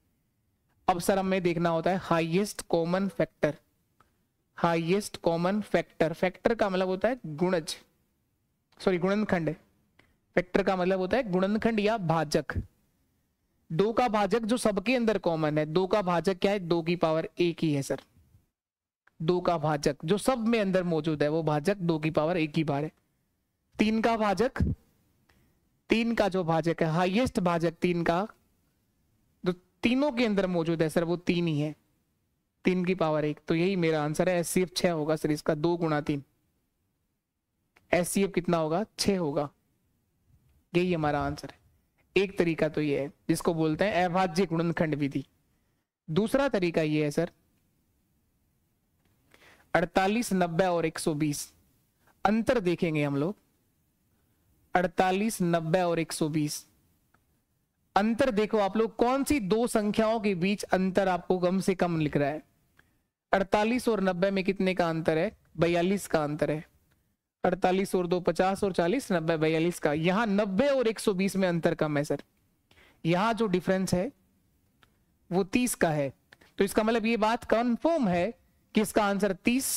अब सर हमें देखना होता है highest common factor. Highest common factor, factor का मतलब होता है गुणज, सॉरी गुणनखंड। फैक्टर का मतलब होता है गुणनखंड या भाजक। 2 का भाजक जो सबके अंदर कॉमन है, 2 का भाजक क्या है? 2 की पावर 1 ही है सर। 2 का भाजक जो सब में अंदर मौजूद है वो भाजक 2 की पावर 1 ही बार है। 3 का भाजक, 3 का जो भाजक है, हाईएस्ट भाजक 3 का जो तीनों के अंदर मौजूद है सर वो 3 ही है, 3 की पावर 1। तो यही मेरा आंसर है। HCF 6 होगा सर इसका, 2 गुणा 3। HCF कितना होगा? 6 होगा। यही हमारा आंसर है। एक तरीका तो ये है जिसको बोलते हैं अभाज्य गुणनखंड विधि। दूसरा तरीका ये है सर 48 90 और 120। अंतर देखेंगे हम लोग। 48 90 और 120 अंतर देखो आप लोग, कौन सी दो संख्याओं के बीच अंतर आपको कम से कम लिख रहा है? 48 और 90 में कितने का अंतर है? 42 का अंतर है। 48 और 2 50 और 40 90 42 का। यहां 90 और 120 में अंतर कम है सर। यहां जो डिफरेंस है वो 30 का है। तो इसका मतलब ये बात कंफर्म है कि इसका आंसर 30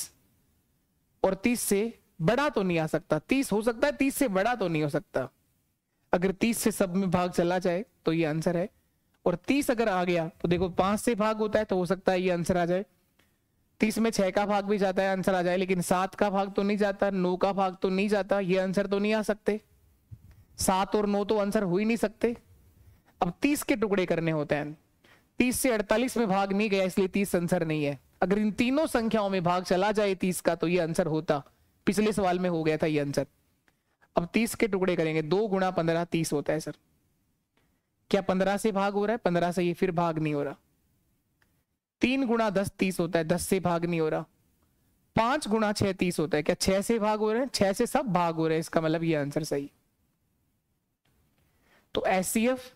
और 30 से बड़ा तो नहीं आ सकता। 30 हो सकता है, 30 से बड़ा तो नहीं हो सकता। अगर 30 से सब में भाग चला जाए तो ये आंसर है, और 30 अगर आ गया तो देखो 5 से भाग होता है तो हो सकता है ये आंसर आ जाए। 30 में 6 का भाग भी जाता है, आंसर आ जाए, लेकिन 7 का भाग तो नहीं जाता, 9 का भाग तो नहीं जाता, ये आंसर तो नहीं आ सकते। 7 और 9 तो आंसर हो ही नहीं सकते। अब 30 के टुकड़े करने होते हैं। 30 से 48 में भाग नहीं गया इसलिए 30 आंसर नहीं है। अगर इन तीनों संख्याओं में भाग चला जाए 30 का तो ये आंसर होता। पिछले सवाल में हो गया था ये आंसर। अब 30 के टुकड़े करेंगे, 2 गुणा 15 30 होता है सर। क्या 15 से भाग हो रहा है? 15 से ये फिर भाग नहीं हो रहा। 3 गुणा 10 30 होता है, 10 से भाग नहीं हो रहा। 5 गुणा 6 30 होता है, क्या 6 से भाग हो रहे हैं? 6 से सब भाग हो रहे हैं, इसका मतलब ये आंसर सही। तो एचसीएफ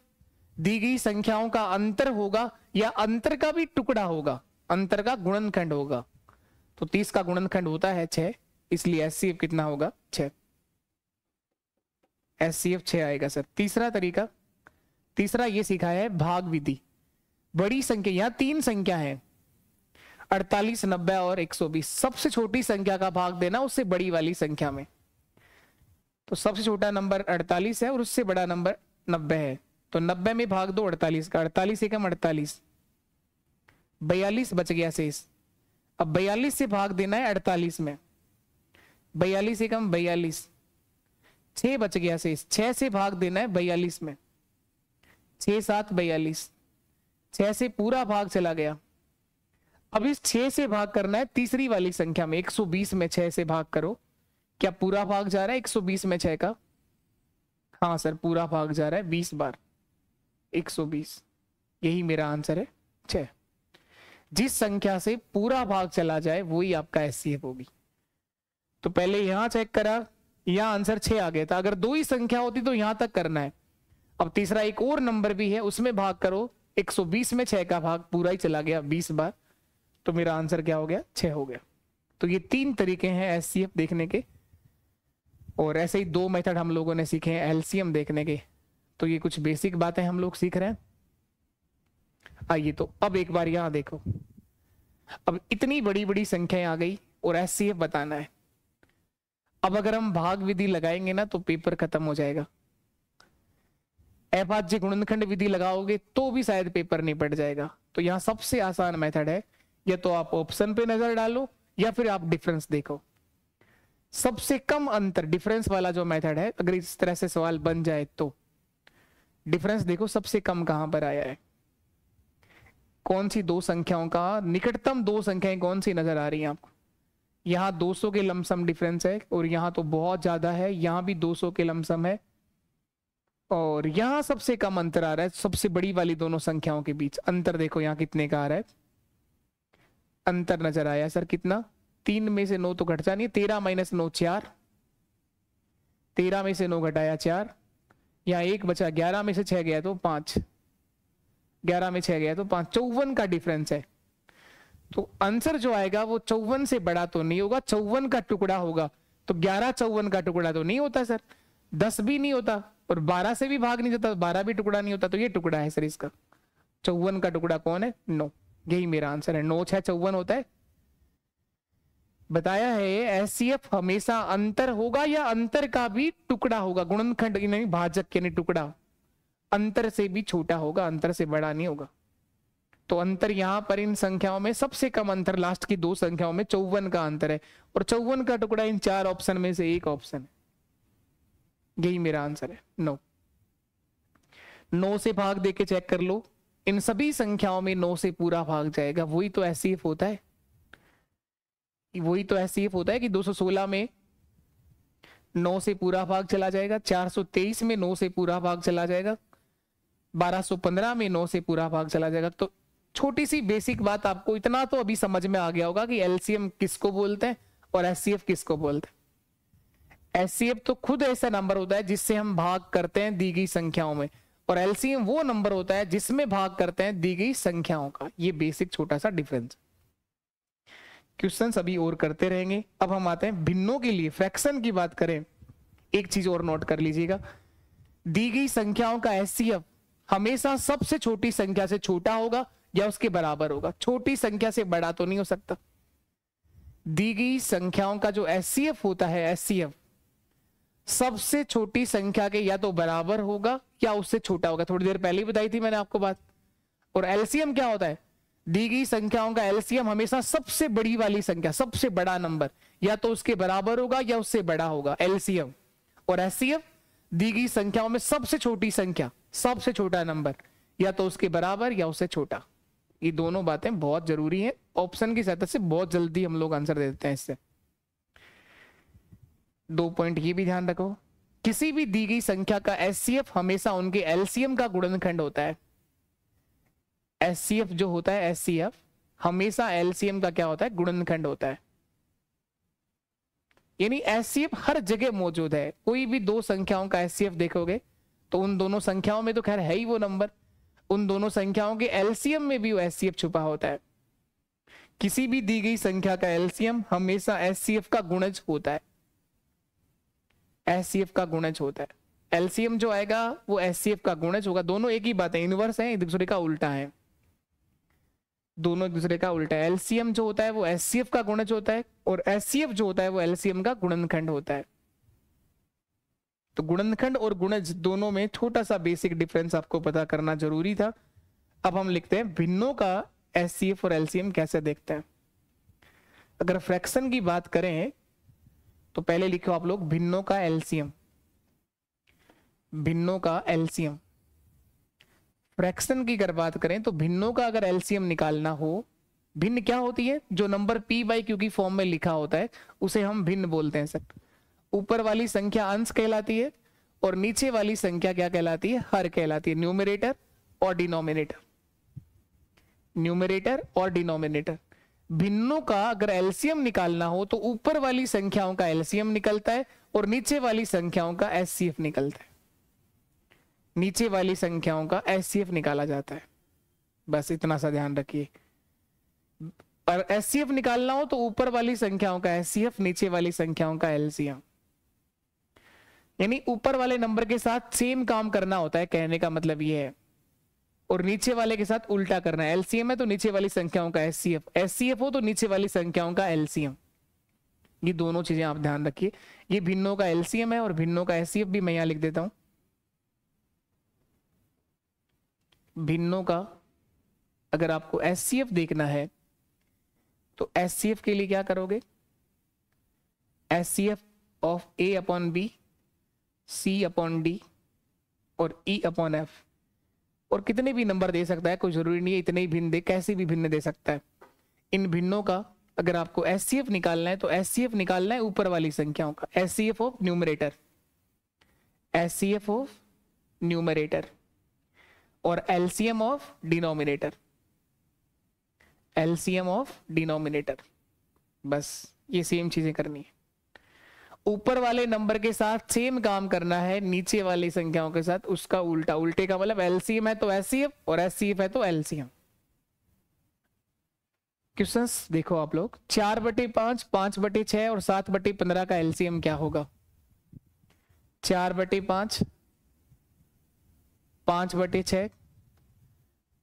दी गई संख्याओं का अंतर होगा या अंतर का भी टुकड़ा होगा, अंतर का गुणनखंड होगा। तो 30 का गुणनखंड होता है 6, इसलिए एचसीएफ कितना होगा? 6। एचसीएफ 6 आएगा सर। तीसरा तरीका, तीसरा ये सिखाया है भाग विधि। बड़ी संख्या, यहां 3 संख्या है 48 90 और 120। सबसे छोटी संख्या का भाग देना उससे बड़ी वाली संख्या में। तो सबसे छोटा नंबर 48 है और उससे बड़ा नंबर 90 है, तो 90 में भाग दो 48 का। 48 एकम 48, 42 बच गया शेष। अब 42 से भाग देना है 48 में, 42 एकम 42, 6 बच गया शेष। 6 से भाग देना है 42 में, 6 7 42, 6 से पूरा भाग चला गया। अब इस 6 से भाग करना है तीसरी वाली संख्या में, 120 में 6 से भाग करो। क्या पूरा भाग जा रहा है 120 में 6 का? हाँ सर, पूरा भाग जा रहा है 20 बार 120। यही मेरा आंसर है 6। जिस संख्या से पूरा भाग चला जाए वही आपका एचसीएफ होगी। तो पहले यहां चेक करा, यहां आंसर 6 आ गया था। अगर 2 ही संख्या होती तो यहां तक करना है। अब तीसरा एक और नंबर भी है, उसमें भाग करो। 120 में 6 का भाग पूरा ही चला गया 20 बार, तो मेरा आंसर क्या हो गया? 6 हो गया। तो ये 3 तरीके हैं एचसीएफ देखने के, और ऐसे ही 2 मेथड हम लोगों ने सीखे हैं एलसीएम देखने के। तो ये कुछ बेसिक बातें हम लोग सीख रहे हैं। आइए तो अब एक बार यहां देखो, अब इतनी बड़ी बड़ी संख्याएं आ गई और एचसीएफ बताना है। अब अगर हम भाग विधि लगाएंगे ना तो पेपर खत्म हो जाएगा। अभाज्य गुणनखंड विधि लगाओगे तो भी शायद पेपर नहीं पड़ जाएगा। तो यहां सबसे आसान मेथड है, या तो आप ऑप्शन पे नजर डालो या फिर आप डिफरेंस देखो। सबसे कम अंतर डिफरेंस वाला जो मेथड है, अगर इस तरह से सवाल बन जाए तो डिफरेंस देखो सबसे कम कहां पर आया है। कौन सी 2 संख्याओं का निकटतम 2 संख्याएं कौन सी नजर आ रही हैं आपको? यहां 200 के लमसम डिफरेंस है, और यहां तो बहुत ज्यादा है, यहां भी 200 के लमसम है, और यहां सबसे कम अंतर आ रहा है सबसे बड़ी वाली दोनों संख्याओं के बीच। अंतर देखो यहां कितने का आ रहा है, अंतर नजर आया सर कितना? 3 में से 9 तो घट जा नहीं, 13 - 9 4, 13 में से 9 घटाया 4, यहाँ 1 बचा, 11 में से 6 गया तो 5, 11 में 6 गया तो 5, 54 का डिफरेंस है। तो आंसर जो आएगा वो 54 से बड़ा तो नहीं होगा, 54 का टुकड़ा होगा। तो 11 54 का टुकड़ा तो नहीं होता सर, 10 भी नहीं होता, और 12 से भी भाग नहीं जाता, 12 भी टुकड़ा नहीं होता। तो ये टुकड़ा है सर इसका। 54 का टुकड़ा कौन है? 9। यही मेरा आंसर है, 9 6 54 होता है। बताया है एचसीएफ हमेशा अंतर होगा या अंतर का भी टुकड़ा होगा। गुणनखंड नहीं, भाजक यानी टुकड़ा अंतर से भी छोटा होगा, अंतर से बड़ा नहीं होगा। तो अंतर यहां पर इन संख्याओं में सबसे कम अंतर लास्ट की 2 संख्याओं में 54 का अंतर है, और 54 का टुकड़ा इन 4 ऑप्शन में से एक ऑप्शन है। यही मेरा आंसर है 9। 9 से भाग देके चेक कर लो, इन सभी संख्याओं में 9 से पूरा भाग जाएगा। वही तो एचसीएफ होता है, वही तो एचसीएफ होता है कि 216 में 9 से पूरा भाग चला जाएगा, 423 में 9 से पूरा भाग चला जाएगा, 1215 में 9 से पूरा भाग चला जाएगा। तो छोटी सी बेसिक बात आपको इतना तो अभी समझ में आ गया होगा कि एलसीएम किसको बोलते हैं और एचसीएफ किसको बोलते हैं। एचसीएफ तो खुद ऐसा नंबर होता है जिससे हम भाग करते हैं दी गई संख्याओं में, और एलसीएम वो नंबर होता है जिसमें भाग करते हैं दी गई संख्याओं का। ये बेसिक छोटा सा डिफरेंस। क्वेश्चंस अभी और करते रहेंगे। अब हम आते हैं भिन्नों के लिए। फ्रैक्शन की बात करें, एक चीज और नोट कर लीजिएगा, दी गई संख्याओं का एचसीएफ हमेशा सबसे छोटी संख्या से छोटा होगा या उसके बराबर होगा। छोटी संख्या से बड़ा तो नहीं हो सकता। दी गई संख्याओं का जो एचसीएफ होता है, एचसीएफ सबसे छोटी संख्या के या तो बराबर होगा या उससे छोटा होगा। थोड़ी देर पहले ही बताई थी मैंने आपको बात। और एलसीएम क्या होता है? दी गई संख्याओं का एलसीएम हमेशा सबसे बड़ी वाली संख्या, सबसे बड़ा नंबर या तो उसके बराबर होगा या उससे बड़ा होगा, एलसीएम। और एचसीएफ दी गई संख्याओं में सबसे छोटी संख्या, सबसे छोटा नंबर या तो उसके बराबर या उससे छोटा। ये दोनों बातें बहुत जरूरी हैं, ऑप्शन की सहायता से बहुत जल्दी हम लोग आंसर दे देते हैं इससे। 2 पॉइंट ये भी ध्यान रखो, किसी भी दी गई संख्या का एचसीएफ हमेशा उनके एलसीएम का गुणनखंड होता है। एचसीएफ जो होता है, एचसीएफ हमेशा एलसीएम का क्या होता है, गुणनखंड होता है। यानी एचसीएफ हर जगह मौजूद है। कोई भी दो संख्याओं का एचसीएफ देखोगे तो उन दोनों संख्याओं में तो खैर है ही वो नंबर, उन दोनों संख्याओं के एलसीएम में भी वो एचसीएफ छुपा होता है। किसी भी दी गई संख्या का एलसीएम हमेशा एचसीएफ का गुणज होता है, एचसीएफ का गुणज होता है। एलसीएम जो आएगा वो एचसीएफ का गुणज होगा। दोनों एक ही बात है, इनवर्स है, एक दूसरे का उल्टा है, दोनों एक दूसरे का उल्टा है। एलसीएम जो होता है वो एचसीएफ का गुणज होता है और एचसीएफ जो होता है वो एलसीएम का गुणनखंड होता है। तो गुणनखंड और गुणज दोनों में छोटा सा बेसिक डिफरेंस आपको पता करना जरूरी था। अब हम लिखते हैं भिन्नों का एचसीएफ और एलसीएम कैसे देखते हैं। अगर फ्रैक्शन की बात करें तो पहले लिखो आप लोग भिन्नों का एलसीएम, भिन्नों का एलसीएम। फ्रैक्शन की अगर बात करें तो भिन्नों का अगर एलसीएम निकालना हो, भिन्न क्या होती है, जो नंबर p बाई क्यू की फॉर्म में लिखा होता है उसे हम भिन्न बोलते हैं सर। ऊपर वाली संख्या अंश कहलाती है और नीचे वाली संख्या क्या कहलाती है, हर कहलाती है। न्यूमरेटर और डिनोमिनेटर, न्यूमरेटर और डिनोमिनेटर। भिन्नों का अगर एलसीएम निकालना हो तो ऊपर वाली संख्याओं का एलसीएम निकलता है और नीचे वाली संख्याओं का एचसीएफ निकलता है, नीचे वाली संख्याओं का एचसीएफ निकाला जाता है। बस इतना सा ध्यान रखिए। और एचसीएफ निकालना हो तो ऊपर वाली संख्याओं का एचसीएफ, नीचे वाली संख्याओं का एलसीएम। यानी ऊपर वाले नंबर के साथ सेम काम करना होता है, कहने का मतलब ये है, और नीचे वाले के साथ उल्टा करना है। एलसीएम है तो नीचे वाली संख्याओं का एचसीएफ, एचसीएफ हो तो नीचे वाली संख्याओं का एलसीएम। ये दोनों चीजें आप ध्यान रखिए। ये भिन्नों का एलसीएम है और भिन्नों का एचसीएफ भी मैं यहां लिख देता हूं। भिन्नों का अगर आपको एचसीएफ देखना है तो एचसीएफ के लिए क्या करोगे, एचसीएफ ऑफ ए अपॉन बी, सी अपॉन डी और ई अपॉन एफ। और कितने भी नंबर दे सकता है, कोई जरूरी नहीं है इतने ही भिन्न दे, कैसे भी भिन्न दे सकता है। इन भिन्नों का अगर आपको एचसीएफ निकालना है तो एचसीएफ निकालना है ऊपर वाली संख्याओं का, HCF of numerator, HCF of numerator और LCM of denominator, LCM of denominator. बस ये सेम चीजें करनी है। ऊपर वाले नंबर के साथ सेम काम करना है, नीचे वाली संख्याओं के साथ उसका उल्टा। उल्टे का मतलब एलसीएम है तो एचसीएफ और एचसीएफ है तो एलसीएम। क्वेश्चंस देखो आप लोग, 4/5, 5/6 और 7/15 का एलसीएम क्या होगा। 4/5, 5/6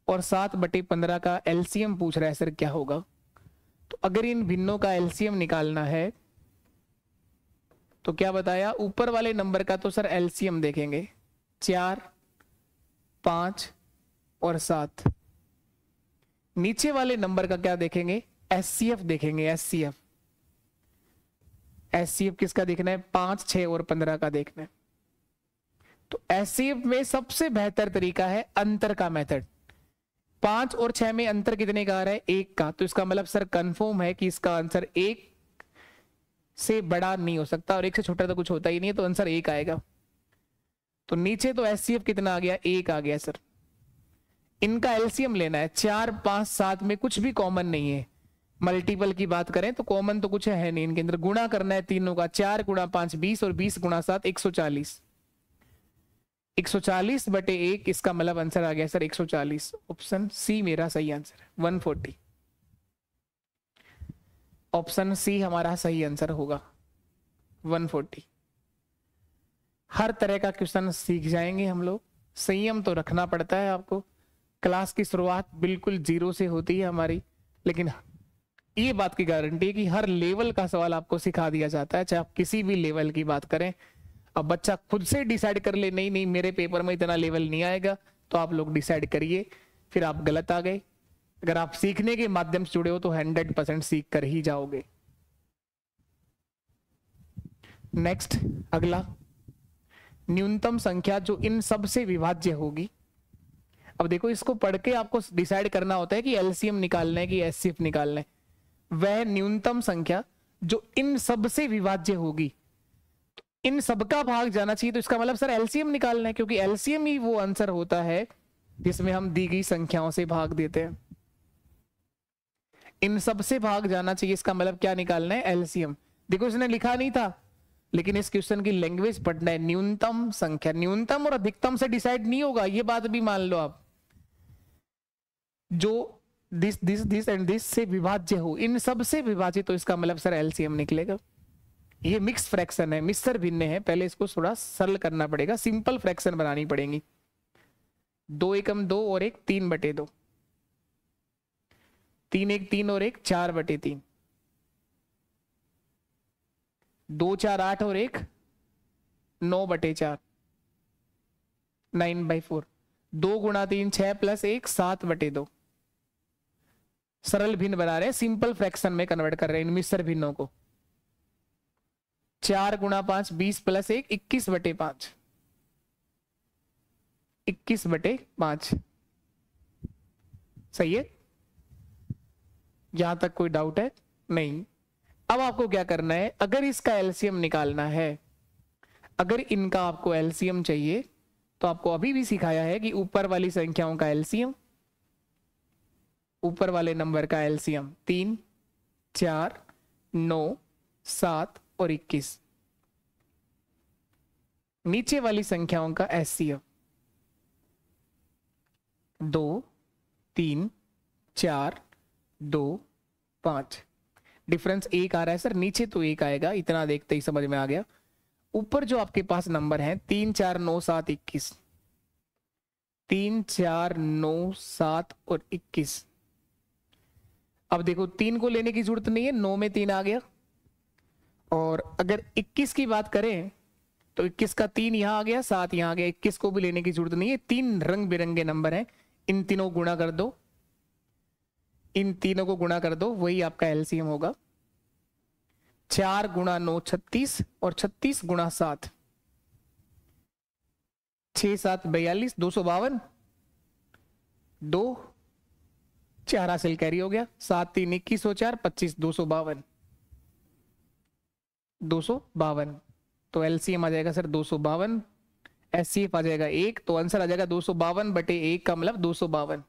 और 7/15 का एलसीएम पूछ रहा है सर क्या होगा। तो अगर इन भिन्नों का एलसीएम निकालना है तो क्या बताया, ऊपर वाले नंबर का तो सर एलसीएम देखेंगे 4, 5 और 7। नीचे वाले नंबर का क्या देखेंगे, एचसीएफ देखेंगे, एचसीएफ। एचसीएफ किसका देखना है, 5, 6 और 15 का देखना है। तो एचसीएफ में सबसे बेहतर तरीका है अंतर का मेथड। 5 और 6 में अंतर कितने का आ रहा है, 1 का। तो इसका मतलब सर कंफर्म है कि इसका आंसर 1 से बड़ा नहीं हो सकता और 1 से छोटा तो कुछ होता ही नहीं है, तो आंसर 1 आएगा। तो नीचे तो एचसीएफ कितना आ गया, 1 आ गया सर। इनका एलसीएम लेना है। 4, 5, 7 में कुछ भी कॉमन नहीं है। मल्टीपल की बात करें तो कॉमन तो कुछ है नहीं, इनके अंदर गुणा करना है तीनों का। 4 गुणा 5 20 और 20 गुणा 7 140। 140/1 इसका मतलब आंसर आ गया सर 140। ऑप्शन सी मेरा सही आंसर है, 140। ऑप्शन सी हमारा सही आंसर होगा 140। हर तरह का क्वेश्चन सीख जाएंगे हम लोग। संयम तो रखना पड़ता है आपको। क्लास की शुरुआत बिल्कुल 0 से होती है हमारी, लेकिन ये बात की गारंटी है कि हर लेवल का सवाल आपको सिखा दिया जाता है, चाहे आप किसी भी लेवल की बात करें। अब बच्चा खुद से डिसाइड कर ले नहीं नहीं मेरे पेपर में इतना लेवल नहीं आएगा, तो आप लोग डिसाइड करिए, फिर आप गलत आ गए। अगर आप सीखने के माध्यम से जुड़े हो तो 100% सीख कर ही जाओगे। नेक्स्ट अगला, न्यूनतम संख्या जो इन सब से विभाज्य होगी। अब देखो इसको पढ़ के आपको डिसाइड करना होता है कि एलसीएम निकालना है कि एचसीएफ निकालना है। वह न्यूनतम संख्या जो इन सब से विभाज्य होगी, इन सबका भाग जाना चाहिए। तो इसका मतलब सर एलसीएम निकालना है, क्योंकि एलसीएम ही वो आंसर होता है जिसमें हम दी गई संख्याओं से भाग देते हैं। इन सब से भाग जाना चाहिए, इसका मतलब क्या निकालना है? एलसीएम। देखो इसने लिखा नहीं था, लेकिन इस क्वेश्चन की लैंग्वेज पढ़ना है। न्यूनतम संख्या, न्यूनतम और अधिकतम से डिसाइड नहीं होगा, ये बात भी मान लो आप। जो दिस एंड दिस से विभाज्य हो, इन सब से विभाजित, तो इसका मतलब सर एलसीएम निकलेगा। ये मिक्स फ्रैक्शन है, मिश्र भिन्न है, पहले इसको थोड़ा सरल करना पड़ेगा, सिंपल फ्रैक्शन बनानी पड़ेगी। 2 एकम 2 और 1 3/2, 3 1 3 और 1 4/3, 2 4 8 और 1 9/4, 9/4, 2 गुणा 3 6 प्लस 1 7/2। सरल भिन्न बना रहे हैं, सिंपल फ्रैक्शन में कन्वर्ट कर रहे हैं इन मिश्र भिन्नों को। 4 गुणा 5 20 प्लस 1 21/5, 21/5। सही है, यहां तक कोई डाउट है? नहीं। अब आपको क्या करना है, अगर इसका एलसीएम निकालना है, अगर इनका आपको एलसीएम चाहिए, तो आपको अभी भी सिखाया है कि ऊपर वाली संख्याओं का एलसीएम, ऊपर वाले नंबर का एलसीएम 3 4 9 7 और 21, नीचे वाली संख्याओं का एचसीएफ 2 3 4 2 5। डिफरेंस 1 आ रहा है सर, नीचे तो 1 आएगा, इतना देखते ही समझ में आ गया। ऊपर जो आपके पास नंबर है 3 4 9 7 21, 3 4 9 7 और 21। अब देखो 3 को लेने की जरूरत नहीं है, 9 में 3 आ गया। और अगर 21 की बात करें तो 21 का 3 यहां आ गया, 7 यहां आ गया, 21 को भी लेने की जरूरत नहीं है। 3 रंग बिरंगे नंबर हैं, इन तीनों को गुणा कर दो, इन तीनों को गुणा कर दो, वही आपका एलसीएम होगा। 4 गुणा 9 36 और 36 गुणा 7 6 7 42, 252, 2 4 हासिल कैरी हो गया, 7 3 21 और 4 25, 252, 252। तो एलसीएम आ जाएगा सर 252, एचसीएफ आ जाएगा 1, तो आंसर आ जाएगा 252/1 का मतलब 252।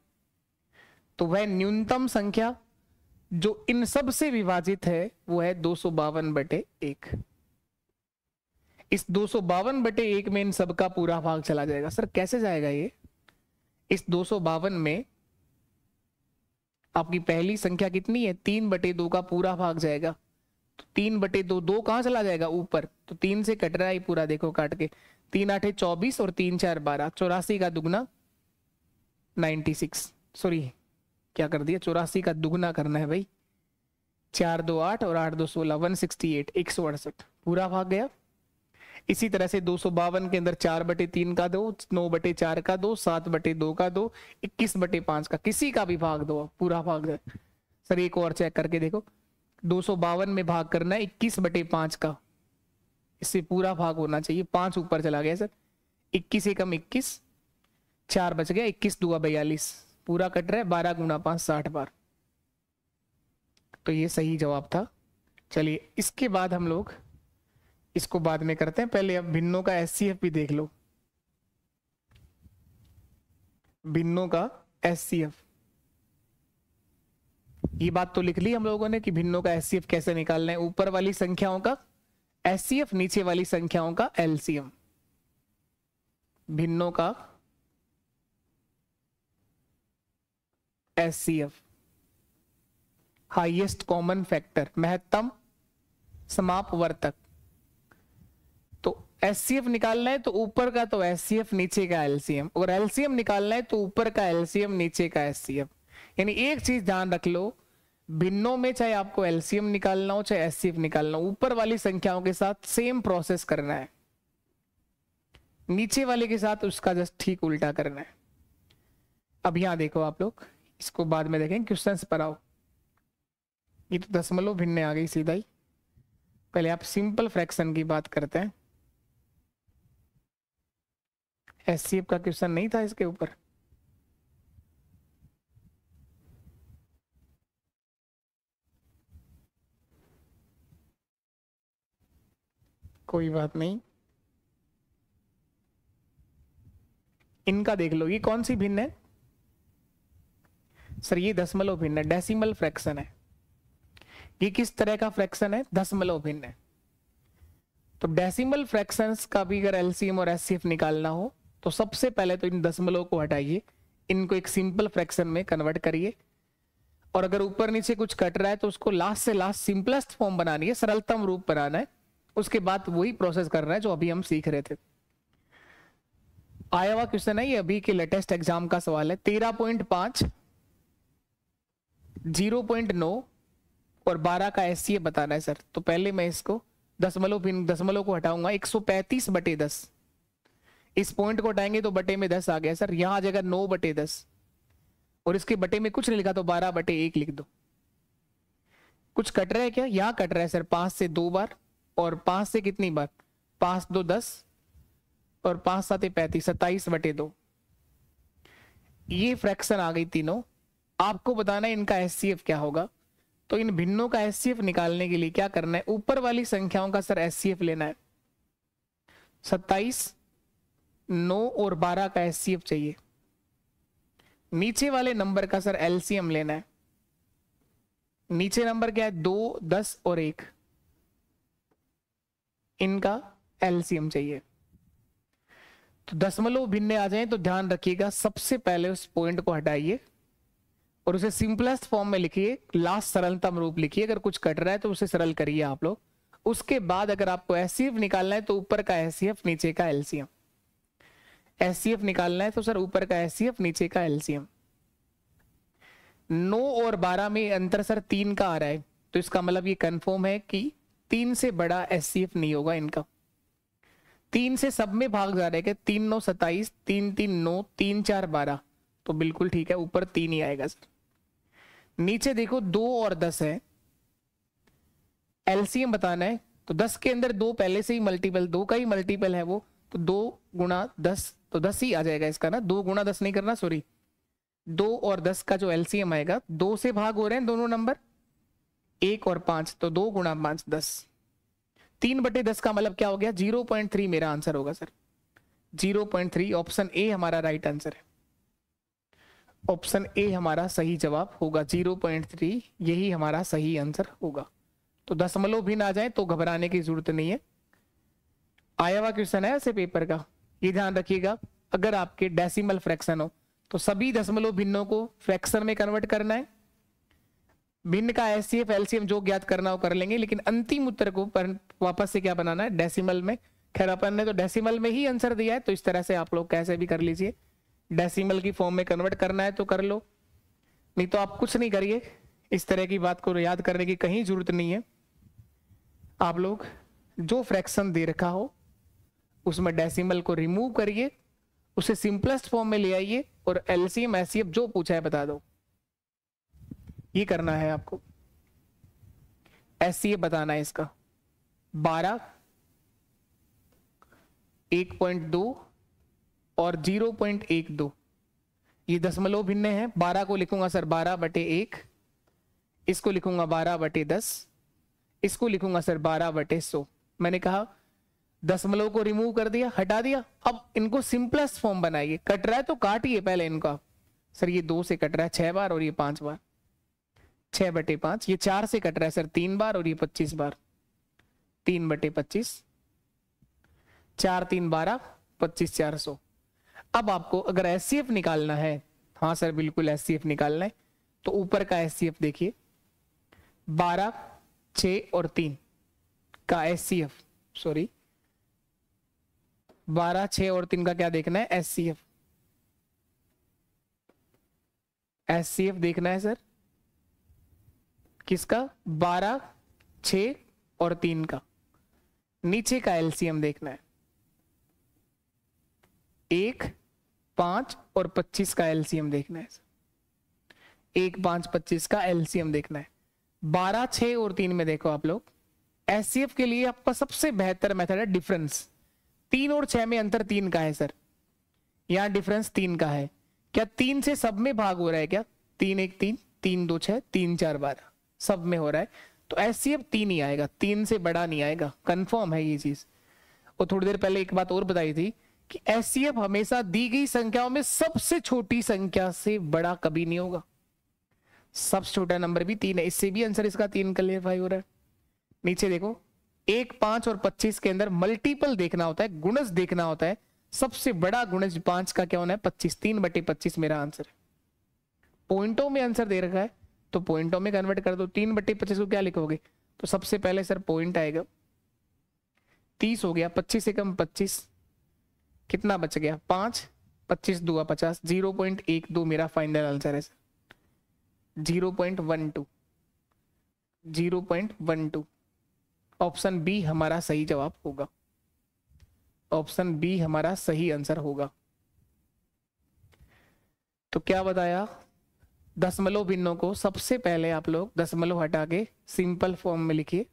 तो वह न्यूनतम संख्या जो इन सब से विभाजित है वो है 252/1। इस 252/1 में इन सब का पूरा भाग चला जाएगा। सर कैसे जाएगा ये? इस 252 में आपकी पहली संख्या कितनी है? 3/2 का पूरा भाग जाएगा। तो 3/2, 2 कहां चला जाएगा? ऊपर। तो 3 से कट रहा है पूरा, देखो काट के। 3 8 24 और 3 4 12, 84 का दुगना 96, सॉरी क्या कर दिया, 84 का दुगना करना है भाई। 4 2 8 और 8 2 16, 168, 168 पूरा भाग गया। इसी तरह से 252 के अंदर 4/3 का 2, 9/4 का 2, 7/2 का 2, 21/5 का, किसी का भी भाग दो, पूरा भाग दो। सर एक और चेक करके देखो, 252 में भाग करना है 21/5 का, इससे पूरा भाग होना चाहिए। 5 ऊपर चला गया सर, 21 एकम 21, 4 बच गया, 21 2 42, पूरा कट रहा है। 12 गुणा 5 60 बार। तो ये सही जवाब था। चलिए इसके बाद हम लोग इसको बाद में करते हैं, पहले अब भिन्नों का एचसीएफ भी देख लो। भिन्नों का एचसीएफ, ये बात तो लिख ली हम लोगों ने कि भिन्नों का एचसीएफ कैसे निकालना है। ऊपर वाली संख्याओं का एचसीएफ, नीचे वाली संख्याओं का एलसीएम। भिन्नों का एचसीएफ, हाईएस्ट कॉमन फैक्टर, महत्तम समापवर्तक। तो एचसीएफ निकालना है तो ऊपर का तो एचसीएफ, नीचे का एलसीएम, और एलसीएम निकालना है तो ऊपर का एलसीएम, नीचे का एचसीएफ। यानी एक चीज ध्यान रख लो, भिन्नों में चाहे आपको एलसीएम निकालना हो चाहे एचसीएफ निकालना हो, ऊपर वाली संख्याओं के साथ सेम प्रोसेस करना है, नीचे वाले के साथ उसका जस्ट ठीक उल्टा करना है। अब यहां देखो आप लोग, इसको बाद में देखें, क्वेश्चंस पर आओ। ये तो दशमलव भिन्न आ गई सीधा ही। पहले आप सिंपल फ्रैक्शन की बात करते हैं। एचसीएफ का क्वेश्चन नहीं था इसके ऊपर, कोई बात नहीं, इनका देख लो, ये कौन सी भिन्न है सर? ये दशमलव भिन्न है, डेसिमल फ्रैक्शन है। ये किस तरह का फ्रैक्शन है? दशमलव भिन्न है। तो डेसिमल फ्रैक्शंस का भी अगर एलसीएम और एचसीएफ निकालना हो तो सबसे पहले तो इन दशमलव को हटाइए, इनको एक सिंपल फ्रैक्शन में कन्वर्ट करिए, और अगर ऊपर नीचे कुछ कट रहा है तो उसको लास्ट से लास्ट सिंपलेस्ट फॉर्म बनानी है, सरलतम रूप बनाना है। उसके बाद वही प्रोसेस करना है जो अभी हम सीख रहे थे। आया हुआ क्वेश्चन है, ये अभी के लेटेस्ट एग्जाम का सवाल है। 13.5, 0.9 और 12 का एचसीएफ बताना है सर। तो पहले मैं इसको दशमलव को हटाऊंगा, 135/10। इस पॉइंट को हटाएंगे तो बटे में 10 आ गया सर। यहां आ जाएगा 9/10, और इसके बटे में कुछ नहीं लिखा तो 12/1 लिख दो। कुछ कट रहा है क्या? यहां कट रहा है सर 5 से 2 बार, और 5 से कितनी बार? 5 2 10 और 5 7 35, 27/2। ये फ्रैक्शन आ गई तीनों। आपको बताना है इनका एचसीएफ क्या होगा। तो इन भिन्नों का एचसीएफ निकालने के लिए क्या करना है? ऊपर वाली संख्याओं का सर एचसीएफ लेना है। 27, 9 और 12 का एचसीएफ चाहिए। नीचे वाले नंबर का सर एलसीएम लेना है। नीचे नंबर क्या है? 2, 10 और 1, इनका एलसीएम चाहिए। तो दशमलव भिन्न आ जाए तो ध्यान रखिएगा, सबसे पहले उस पॉइंट को हटाइए और उसे सिंपलेस्ट फॉर्म में लिखिए, लास्ट सरलतम रूप लिखिए। अगर कुछ कट रहा है तो उसे सरल करिए आप लोग। उसके बाद अगर आपको एचसीएफ निकालना है तो ऊपर का एचसीएफ, नीचे का एलसीएम। एचसीएफ निकालना है तो सर ऊपर का एचसीएफ, नीचे का एलसीएम। 9 और 12 में अंतर सर 3 का आ रहा है, तो इसका मतलब ये कंफर्म है कि 3 से बड़ा एचसीएफ नहीं होगा इनका। 3 से सब में भाग जा रहा है कि 3 9 27, 3 3 9, 3 4 12, तो बिल्कुल ठीक है, ऊपर 3 ही आएगा सर। नीचे देखो 2 और 10 है, एलसीएम बताना है तो 10 के अंदर 2 पहले से ही मल्टीपल, 2 का ही मल्टीपल है वो, तो 2 गुणा 10, तो 10 ही आ जाएगा इसका ना। 2 गुणा 10 नहीं करना, सॉरी। 2 और 10 का जो एलसीएम आएगा, 2 से भाग हो रहे हैं दोनों नंबर, 1 और 5, तो 2 गुणा 5 10। 3/10 का मतलब क्या हो गया? 0.3 मेरा आंसर होगा सर। 0.3 ऑप्शन ए हमारा राइट आंसर है। ऑप्शन ए हमारा सही जवाब होगा, 0.3 यही हमारा सही आंसर होगा। तो दशमलव भिन्न आ जाए तो घबराने की जरूरत नहीं है। आया हुआ क्वेश्चन है ऐसे पेपर का, ये ध्यान रखिएगा। अगर आपके डेसिमल फ्रैक्शन हो तो सभी दशमलव भिन्नों को फ्रैक्शन में कन्वर्ट करना है। भिन्न का एचसीएफ एलसीएम जो ज्ञात करना हो कर लेंगे, लेकिन अंतिम उत्तर को वापस से क्या बनाना है? डेसिमल में। खैर अपन ने तो डेसिमल में ही आंसर दिया है, तो इस तरह से आप लोग कैसे भी कर लीजिए। डेसिमल की फॉर्म में कन्वर्ट करना है तो कर लो, नहीं तो आप कुछ नहीं करिए। इस तरह की बात को याद करने की कहीं जरूरत नहीं है। आप लोग जो फ्रैक्शन दे रखा हो उसमें डेसिमल को रिमूव करिए, उसे सिंपलेस्ट फॉर्म में ले आइए, और एलसीएम एचसीएफ जो पूछा है बता दो। ये करना है आपको। एचसीएफ बताना है इसका। 12, 1.2 और 0.12, ये दशमलव भिन्न है। 12 को लिखूंगा सर 12/1, इसको लिखूंगा 12/10, इसको लिखूंगा सर 12/100। मैंने कहा दशमलव को रिमूव कर दिया, हटा दिया। अब इनको सिंपलेस्ट फॉर्म बनाइए। कट रहा है तो काटिए पहले इनका। सर ये 2 से कट रहा है 6 बार और ये 5 बार, 6/5। ये 4 से कट रहा है सर 3 बार और ये 25 बार, 3/25। 4 3 12, 25 400। अब आपको अगर एचसीएफ निकालना है, हाँ सर बिल्कुल एचसीएफ निकालना है, तो ऊपर का एचसीएफ देखिए। 12, 6 और 3 का एचसीएफ, सॉरी 12, 6 और 3 का क्या देखना है? एचसीएफ। एचसीएफ देखना है सर किसका? 12, 6 और 3 का। नीचे का एलसीएम देखना है। 1, 5 और 25 का एलसीएम देखना है। 1, 5, 25 का एलसीएम देखना है। 12, 6 और 3 में देखो आप लोग, एचसीएफ के लिए आपका सबसे बेहतर मेथड है डिफरेंस। 3 और 6 में अंतर 3 का है सर, यहां डिफरेंस 3 का है। क्या 3 से सब में भाग हो रहा है क्या? 3 1 3, 3 2 6, 3 4 12, सब में हो रहा है, तो एचसीएफ 3 ही आएगा, 3 से बड़ा नहीं आएगा। कंफर्म है ये चीज। और थोड़ी देर पहले एक बात और बताई थी कि एचसीएफ हमेशा दी गई संख्याओं में सबसे छोटी संख्या से बड़ा कभी नहीं होगा। सबसे छोटा नंबर भी 3 है, इससे भी आंसर इसका 3 क्लियरफाई हो रहा है। नीचे देखो 1, 5 और 25 के अंदर मल्टीपल देखना होता है, गुणज देखना होता है। सबसे बड़ा गुणज 5 का क्या होना है? 25। 3/25 मेरा आंसर है। पॉइंटों में आंसर दे रखा है तो पॉइंटों में कन्वर्ट कर दो। 3/25 को क्या लिखोगे? तो सबसे पहले सर पॉइंट आएगा, 30 हो गया, 25 से कम 25, कितना बच गया? 5, 25 दूआ 50, 0.12 मेरा फाइनल आंसर है सर। 0.12, 0.12 ऑप्शन बी हमारा सही जवाब होगा। ऑप्शन बी हमारा सही आंसर होगा। तो क्या बताया? दशमलव भिन्नों को सबसे पहले आप लोग दशमलव हटा के सिंपल फॉर्म में लिखिए,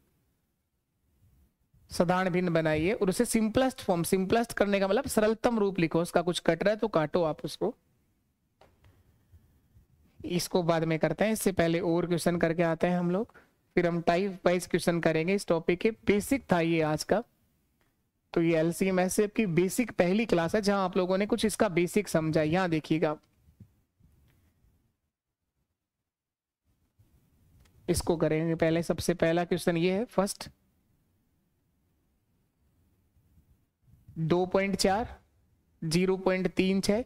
साधारण भिन्न बनाइए और उसे सिंपलेस्ट फॉर्म, सिंपलेस्ट करने का मतलब सरलतम रूप लिखो। उसका कुछ कट रहा है तो काटो आप उसको, इसको बाद में करते हैं। इससे पहले और क्वेश्चन करके आते हैं हम लोग, फिर हम टाइप वाइज क्वेश्चन करेंगे। इस टॉपिक के बेसिक था ये आज का। तो ये एलसीएम एचसीएफ की बेसिक पहली क्लास है जहां आप लोगों ने कुछ इसका बेसिक समझा। यहां देखिएगा, इसको करेंगे पहले। सबसे पहला क्वेश्चन ये है फर्स्ट, 2.4, 0.36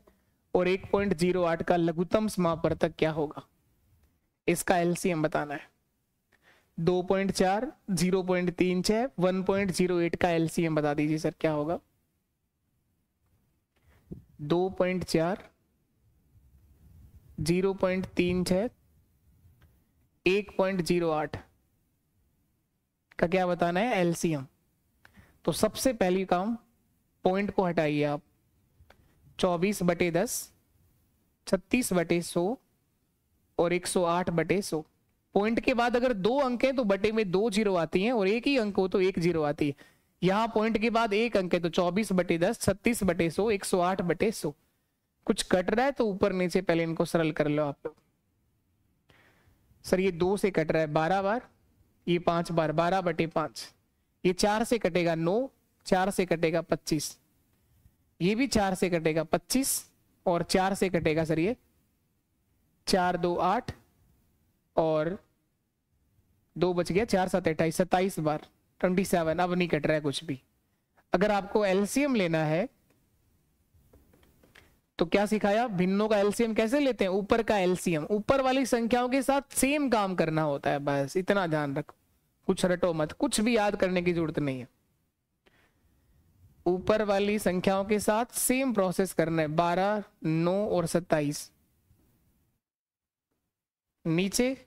और 1.08 का लघुत्तम समापवर्तक क्या होगा? इसका एलसीएम बताना है। 2.4, 0.36, 1.08 का एलसीएम बता दीजिए सर क्या होगा? 2.4, 0.36, 1.08 का क्या बताना है? एलसीएम। तो सबसे पहली काम, पॉइंट को हटाइए आप। 24/10, 36/100 और 108/100। पॉइंट के बाद अगर 2 अंक है तो बटे में 2 जीरो आती हैं, और एक ही अंक हो तो 1 जीरो आती है। यहाँ पॉइंट के बाद 1 अंक है तो 24/10, 36/100, 108/100। कुछ कट रहा है तो ऊपर नीचे पहले इनको सरल कर लो आप लोग। सर ये 2 से कट रहा है 12 बार, ये 5 बार, 12/5। ये 4 से कटेगा 9, 4 से कटेगा 25, ये भी 4 से कटेगा 25 और 4 से कटेगा सर ये 4 2 8 और 2 बच गया, 4 7 28, 27 बार 27। अब नहीं कट रहा है कुछ भी। अगर आपको एलसीएम लेना है तो क्या सिखाया? भिन्नों का एलसीएम कैसे लेते हैं? ऊपर का एलसीएम ऊपर वाली संख्याओं के साथ सेम काम करना होता है, बस इतना ध्यान रखो। कुछ रटो मत, कुछ भी याद करने की जरूरत नहीं है। ऊपर वाली संख्याओं के साथ सेम प्रोसेस करना है। 12, 9 और 27। नीचे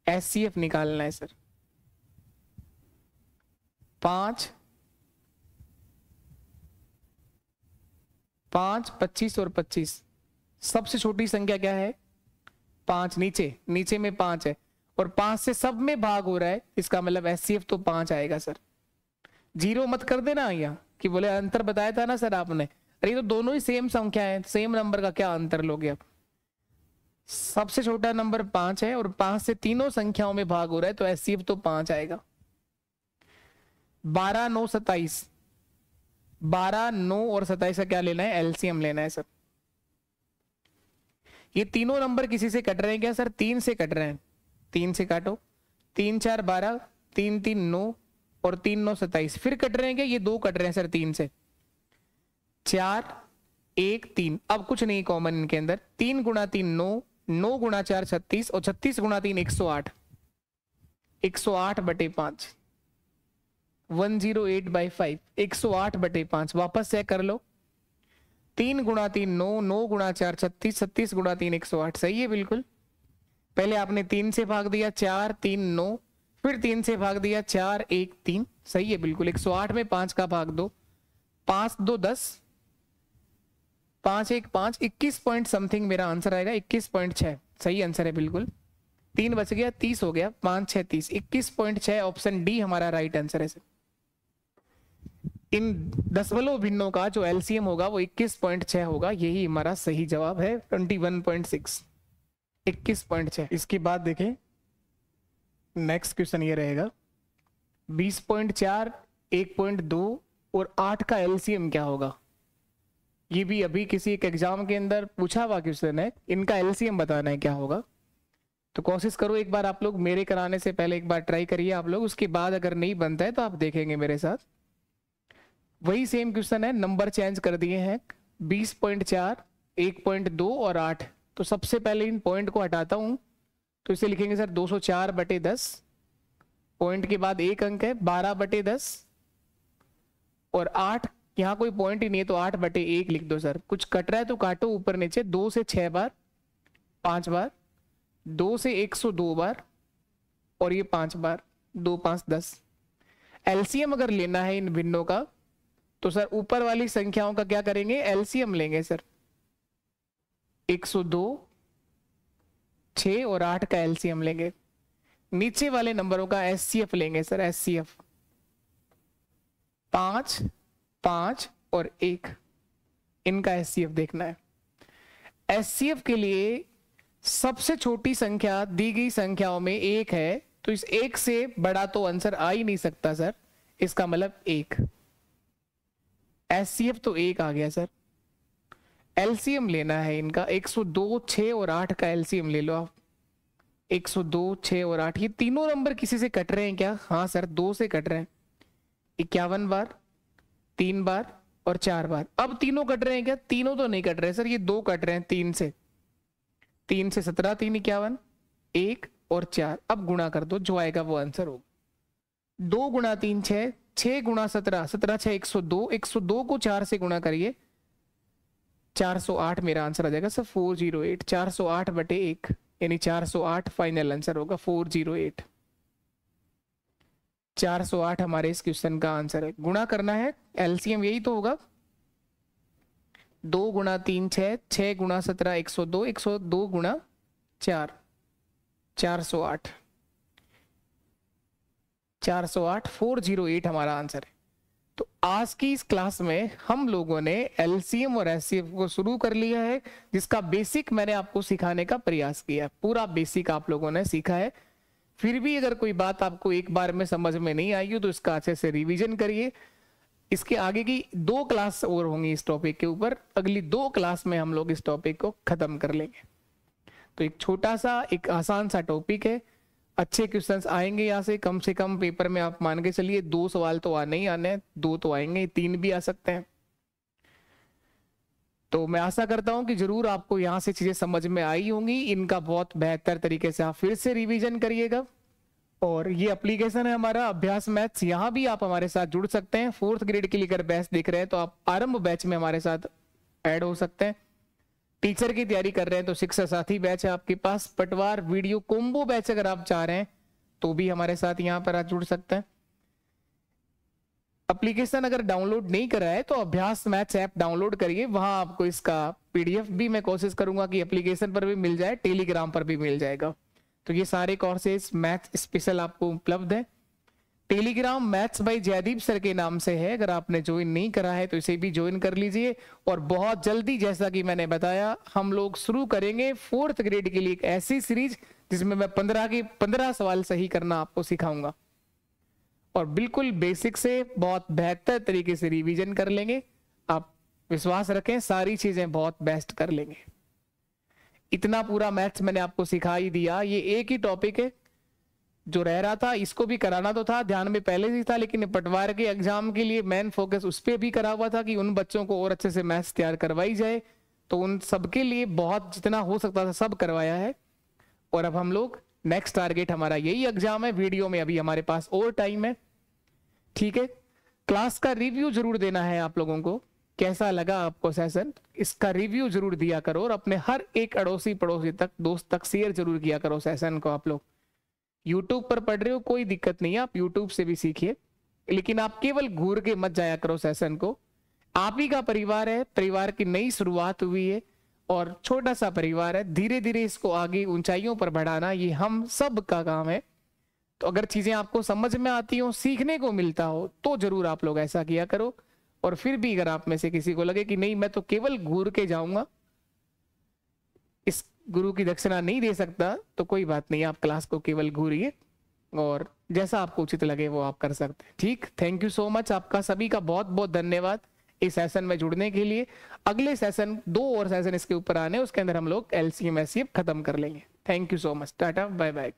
एचसीएफ निकालना है सर। 5, 25 और 25। सबसे छोटी संख्या क्या है? 5। नीचे में 5 है और 5 से सब में भाग हो रहा है, इसका मतलब एचसीएफ तो 5 आएगा सर। जीरो मत कर देना यहाँ कि बोले अंतर बताया था ना सर आपने। अरे तो दोनों ही सेम संख्या है, सेम नंबर का क्या अंतर लोगे आप? सबसे छोटा नंबर 5 है और 5 से तीनों संख्याओं में भाग हो रहा है तो एचसीएफ तो 5 आएगा। 12, 9, 27। 12, 9 और 27 का क्या लेना है? एलसीएम लेना है सर। ये तीनों नंबर किसी से कट रहे हैं क्या सर? 3 से कट रहे हैं। 3 से काटो। 3 4 12, 3 3 9 और 3 9 27। फिर कट रहे हैं क्या? ये 2 कट रहे हैं सर 3 से। 4 1 3। अब कुछ नहीं कॉमन इनके अंदर। 3 गुणा 3 9, 9 गुणा 4 36 और 36 गुणा 3 108। 108/5, 108/5, 108/5। वापस चेक कर लो। 3 गुणा 3 9, 9 गुणा 4 36, 36 गुणा 3 108। सही है बिल्कुल। पहले आपने 3 से भाग दिया, 4 3 9, फिर 3 से भाग दिया, 4 1 3। सही है बिल्कुल। 108 में 5 का भाग दो, 5 2 10, 5 1 5, 21 पॉइंट समथिंग मेरा आंसर आएगा। 21.6 सही आंसर है बिल्कुल। 3 बच गया, 30 हो गया, 5 6 30, 21.6 ऑप्शन डी हमारा राइट आंसर है सर। इन दशमलव भिन्नों का जो एलसीएम होगा वो 21.6 होगा, यही हमारा सही जवाब है। 21.6, 21.6। इसके बाद देखें नेक्स्ट क्वेश्चन ये रहेगा 20.4, 1.2 और 8 का एलसीएम क्या होगा? ये भी अभी किसी एक एग्जाम के अंदर पूछा हुआ क्वेश्चन है, इनका एलसीएम बताना है क्या होगा। तो कोशिश करो एक बार आप लोग, मेरे कराने से पहले एक बार ट्राई करिए आप लोग, उसके बाद अगर नहीं बनता है तो आप देखेंगे मेरे साथ। वही सेम क्वेश्चन है, नंबर चेंज कर दिए हैं, 20.4, 1.2 और 8। तो सबसे पहले इन पॉइंट को हटाता हूं, तो इसे लिखेंगे सर 204/10, पॉइंट के बाद एक अंक है 12/10, और 8 यहाँ कोई पॉइंट ही नहीं है तो 8/1 लिख दो सर। कुछ कट रहा है तो काटो ऊपर नीचे, 2 से 6 बार, 5 बार, 2 से 102 बार, और ये 5 बार, 2 5 10। एलसीएम अगर लेना है इन भिन्नों का तो सर ऊपर वाली संख्याओं का क्या करेंगे, एलसीएम लेंगे सर। 102, 6 और 8 का एलसीएम लेंगे। नीचे वाले नंबरों का एचसीएफ लेंगे सर, एचसीएफ 5, 5 और 1, इनका एचसीएफ देखना है। एचसीएफ के लिए सबसे छोटी संख्या दी गई संख्याओं में 1 है, तो इस 1 से बड़ा तो आंसर आ ही नहीं सकता सर, इसका मतलब 1। एचसीएफ तो 1 आ गया सर। एलसीएम लेना है इनका, 102, 6 और 8 का एलसीएम ले लो आप। 102, 6 और 8, ये तीनों नंबर किसी से कट रहे हैं क्या? हाँ सर, 2 से कट रहे हैं। 51 बार, 3 बार और 4 बार। अब तीनों कट रहे हैं क्या? तीनों तो नहीं कट रहे सर, ये 2 कट रहे हैं 3 से। 3 से 17, 3 51, 1 और 4। अब गुणा कर दो, जो आएगा वो आंसर होगा। 2 गुणा 3 6, 6 गुणा 17, 17 6 102, 102 को 4 से गुणा करिए, 408 मेरा आंसर आ जाएगा सर, 408। 408/1 यानी 408 फाइनल आंसर होगा, 408। 408 हमारे इस क्वेश्चन का आंसर है। गुणा करना है, एलसीएम यही तो होगा। 2 गुणा 3 6, 6 गुणा 17 102, 102 गुणा 4, 408। 408, 408 हमारा आंसर है। तो आज की इस क्लास में हम लोगों ने एलसीएम और एचसीएफ को शुरू कर लिया है, जिसका बेसिक मैंने आपको सिखाने का प्रयास किया है। पूरा बेसिक आप लोगों ने सीखा है। फिर भी अगर कोई बात आपको एक बार में समझ में नहीं आई हो तो इसका अच्छे से रिवीजन करिए। इसके आगे की 2 क्लास और होंगी इस टॉपिक के ऊपर, अगली 2 क्लास में हम लोग इस टॉपिक को खत्म कर लेंगे। तो एक छोटा सा, एक आसान सा टॉपिक है, अच्छे क्वेश्चंस आएंगे यहाँ से कम पेपर में आप मान के चलिए 2 सवाल तो आने ही आने हैं, 2 तो आएंगे, 3 भी आ सकते हैं। तो मैं आशा करता हूं कि जरूर आपको यहाँ से चीजें समझ में आई होंगी। इनका बहुत बेहतर तरीके से आप फिर से रिवीजन करिएगा। और ये एप्लीकेशन है हमारा अभ्यास मैथ्स, यहाँ भी आप हमारे साथ जुड़ सकते हैं। 4th ग्रेड के लिए अगर बैच देख रहे हैं तो आप आरंभ बैच में हमारे साथ ऐड हो सकते हैं। टीचर की तैयारी कर रहे हैं तो शिक्षा साथी बैच है आपके पास। पटवार वीडियो कॉम्बो बैच अगर आप चाह रहे हैं तो भी हमारे साथ यहाँ पर आप जुड़ सकते हैं। एप्लीकेशन अगर डाउनलोड नहीं करा है तो अभ्यास मैथ्स ऐप डाउनलोड करिए, वहां आपको इसका पीडीएफ भी मैं कोशिश करूंगा कि एप्लीकेशन पर भी मिल जाए, टेलीग्राम पर भी मिल जाएगा। तो ये सारे कोर्सेज मैथ्स स्पेशल आपको उपलब्ध है। Telegram maths by Jaydeep sir के नाम से है, अगर आपने ज्वाइन नहीं करा है तो इसे भी ज्वाइन कर लीजिए। और बहुत जल्दी, जैसा कि मैंने बताया, हम लोग शुरू करेंगे 4th ग्रेड के लिए एक ऐसी सीरीज जिसमें मैं 15 सवाल सही करना आपको सिखाऊंगा और बिल्कुल बेसिक से बहुत बेहतर तरीके से रिवीजन कर लेंगे। आप विश्वास रखें, सारी चीजें बहुत बेस्ट कर लेंगे। इतना पूरा मैथ्स मैंने आपको सिखा ही दिया। ये एक ही टॉपिक है जो रह रहा था, इसको भी कराना तो था, ध्यान में पहले से था, लेकिन पटवार के एग्जाम के लिए मेन फोकस उस पर भी करा हुआ था कि उन बच्चों को और अच्छे से मैथ्स तैयार करवाई जाए। तो उन सबके लिए बहुत जितना हो सकता था सब करवाया है। और अब हम लोग नेक्स्ट टारगेट हमारा यही एग्जाम है। वीडियो में अभी हमारे पास और टाइम है, ठीक है। क्लास का रिव्यू जरूर देना है आप लोगों को, कैसा लगा आपको सेशन, इसका रिव्यू जरूर दिया करो और अपने हर एक अड़ोसी पड़ोसी तक, दोस्त तक शेयर जरूर किया करो सेशन को। आप लोग यूट्यूब पर पढ़ रहे हो, कोई दिक्कत नहीं है, आप यूट्यूब से भी सीखिए, लेकिन आप केवल घूर के मत जाया करो सेशन को। आप ही का परिवार है, परिवार की नई शुरुआत हुई है और छोटा सा परिवार है, धीरे धीरे इसको आगे ऊंचाइयों पर बढ़ाना ये हम सब का काम है। तो अगर चीजें आपको समझ में आती हो, सीखने को मिलता हो, तो जरूर आप लोग ऐसा किया करो। और फिर भी अगर आप में से किसी को लगे कि नहीं मैं तो केवल घूर के जाऊंगा, इस गुरु की दक्षिणा नहीं दे सकता, तो कोई बात नहीं, आप क्लास को केवल घूरिए और जैसा आपको उचित लगे वो आप कर सकते हैं। ठीक, थैंक यू सो मच, आपका सभी का बहुत बहुत धन्यवाद इस सेशन में जुड़ने के लिए। अगले सेशन 2 और सेशन इसके ऊपर आने, उसके अंदर हम लोग LCM SCF खत्म कर लेंगे। Thank you so much, tata bye bye.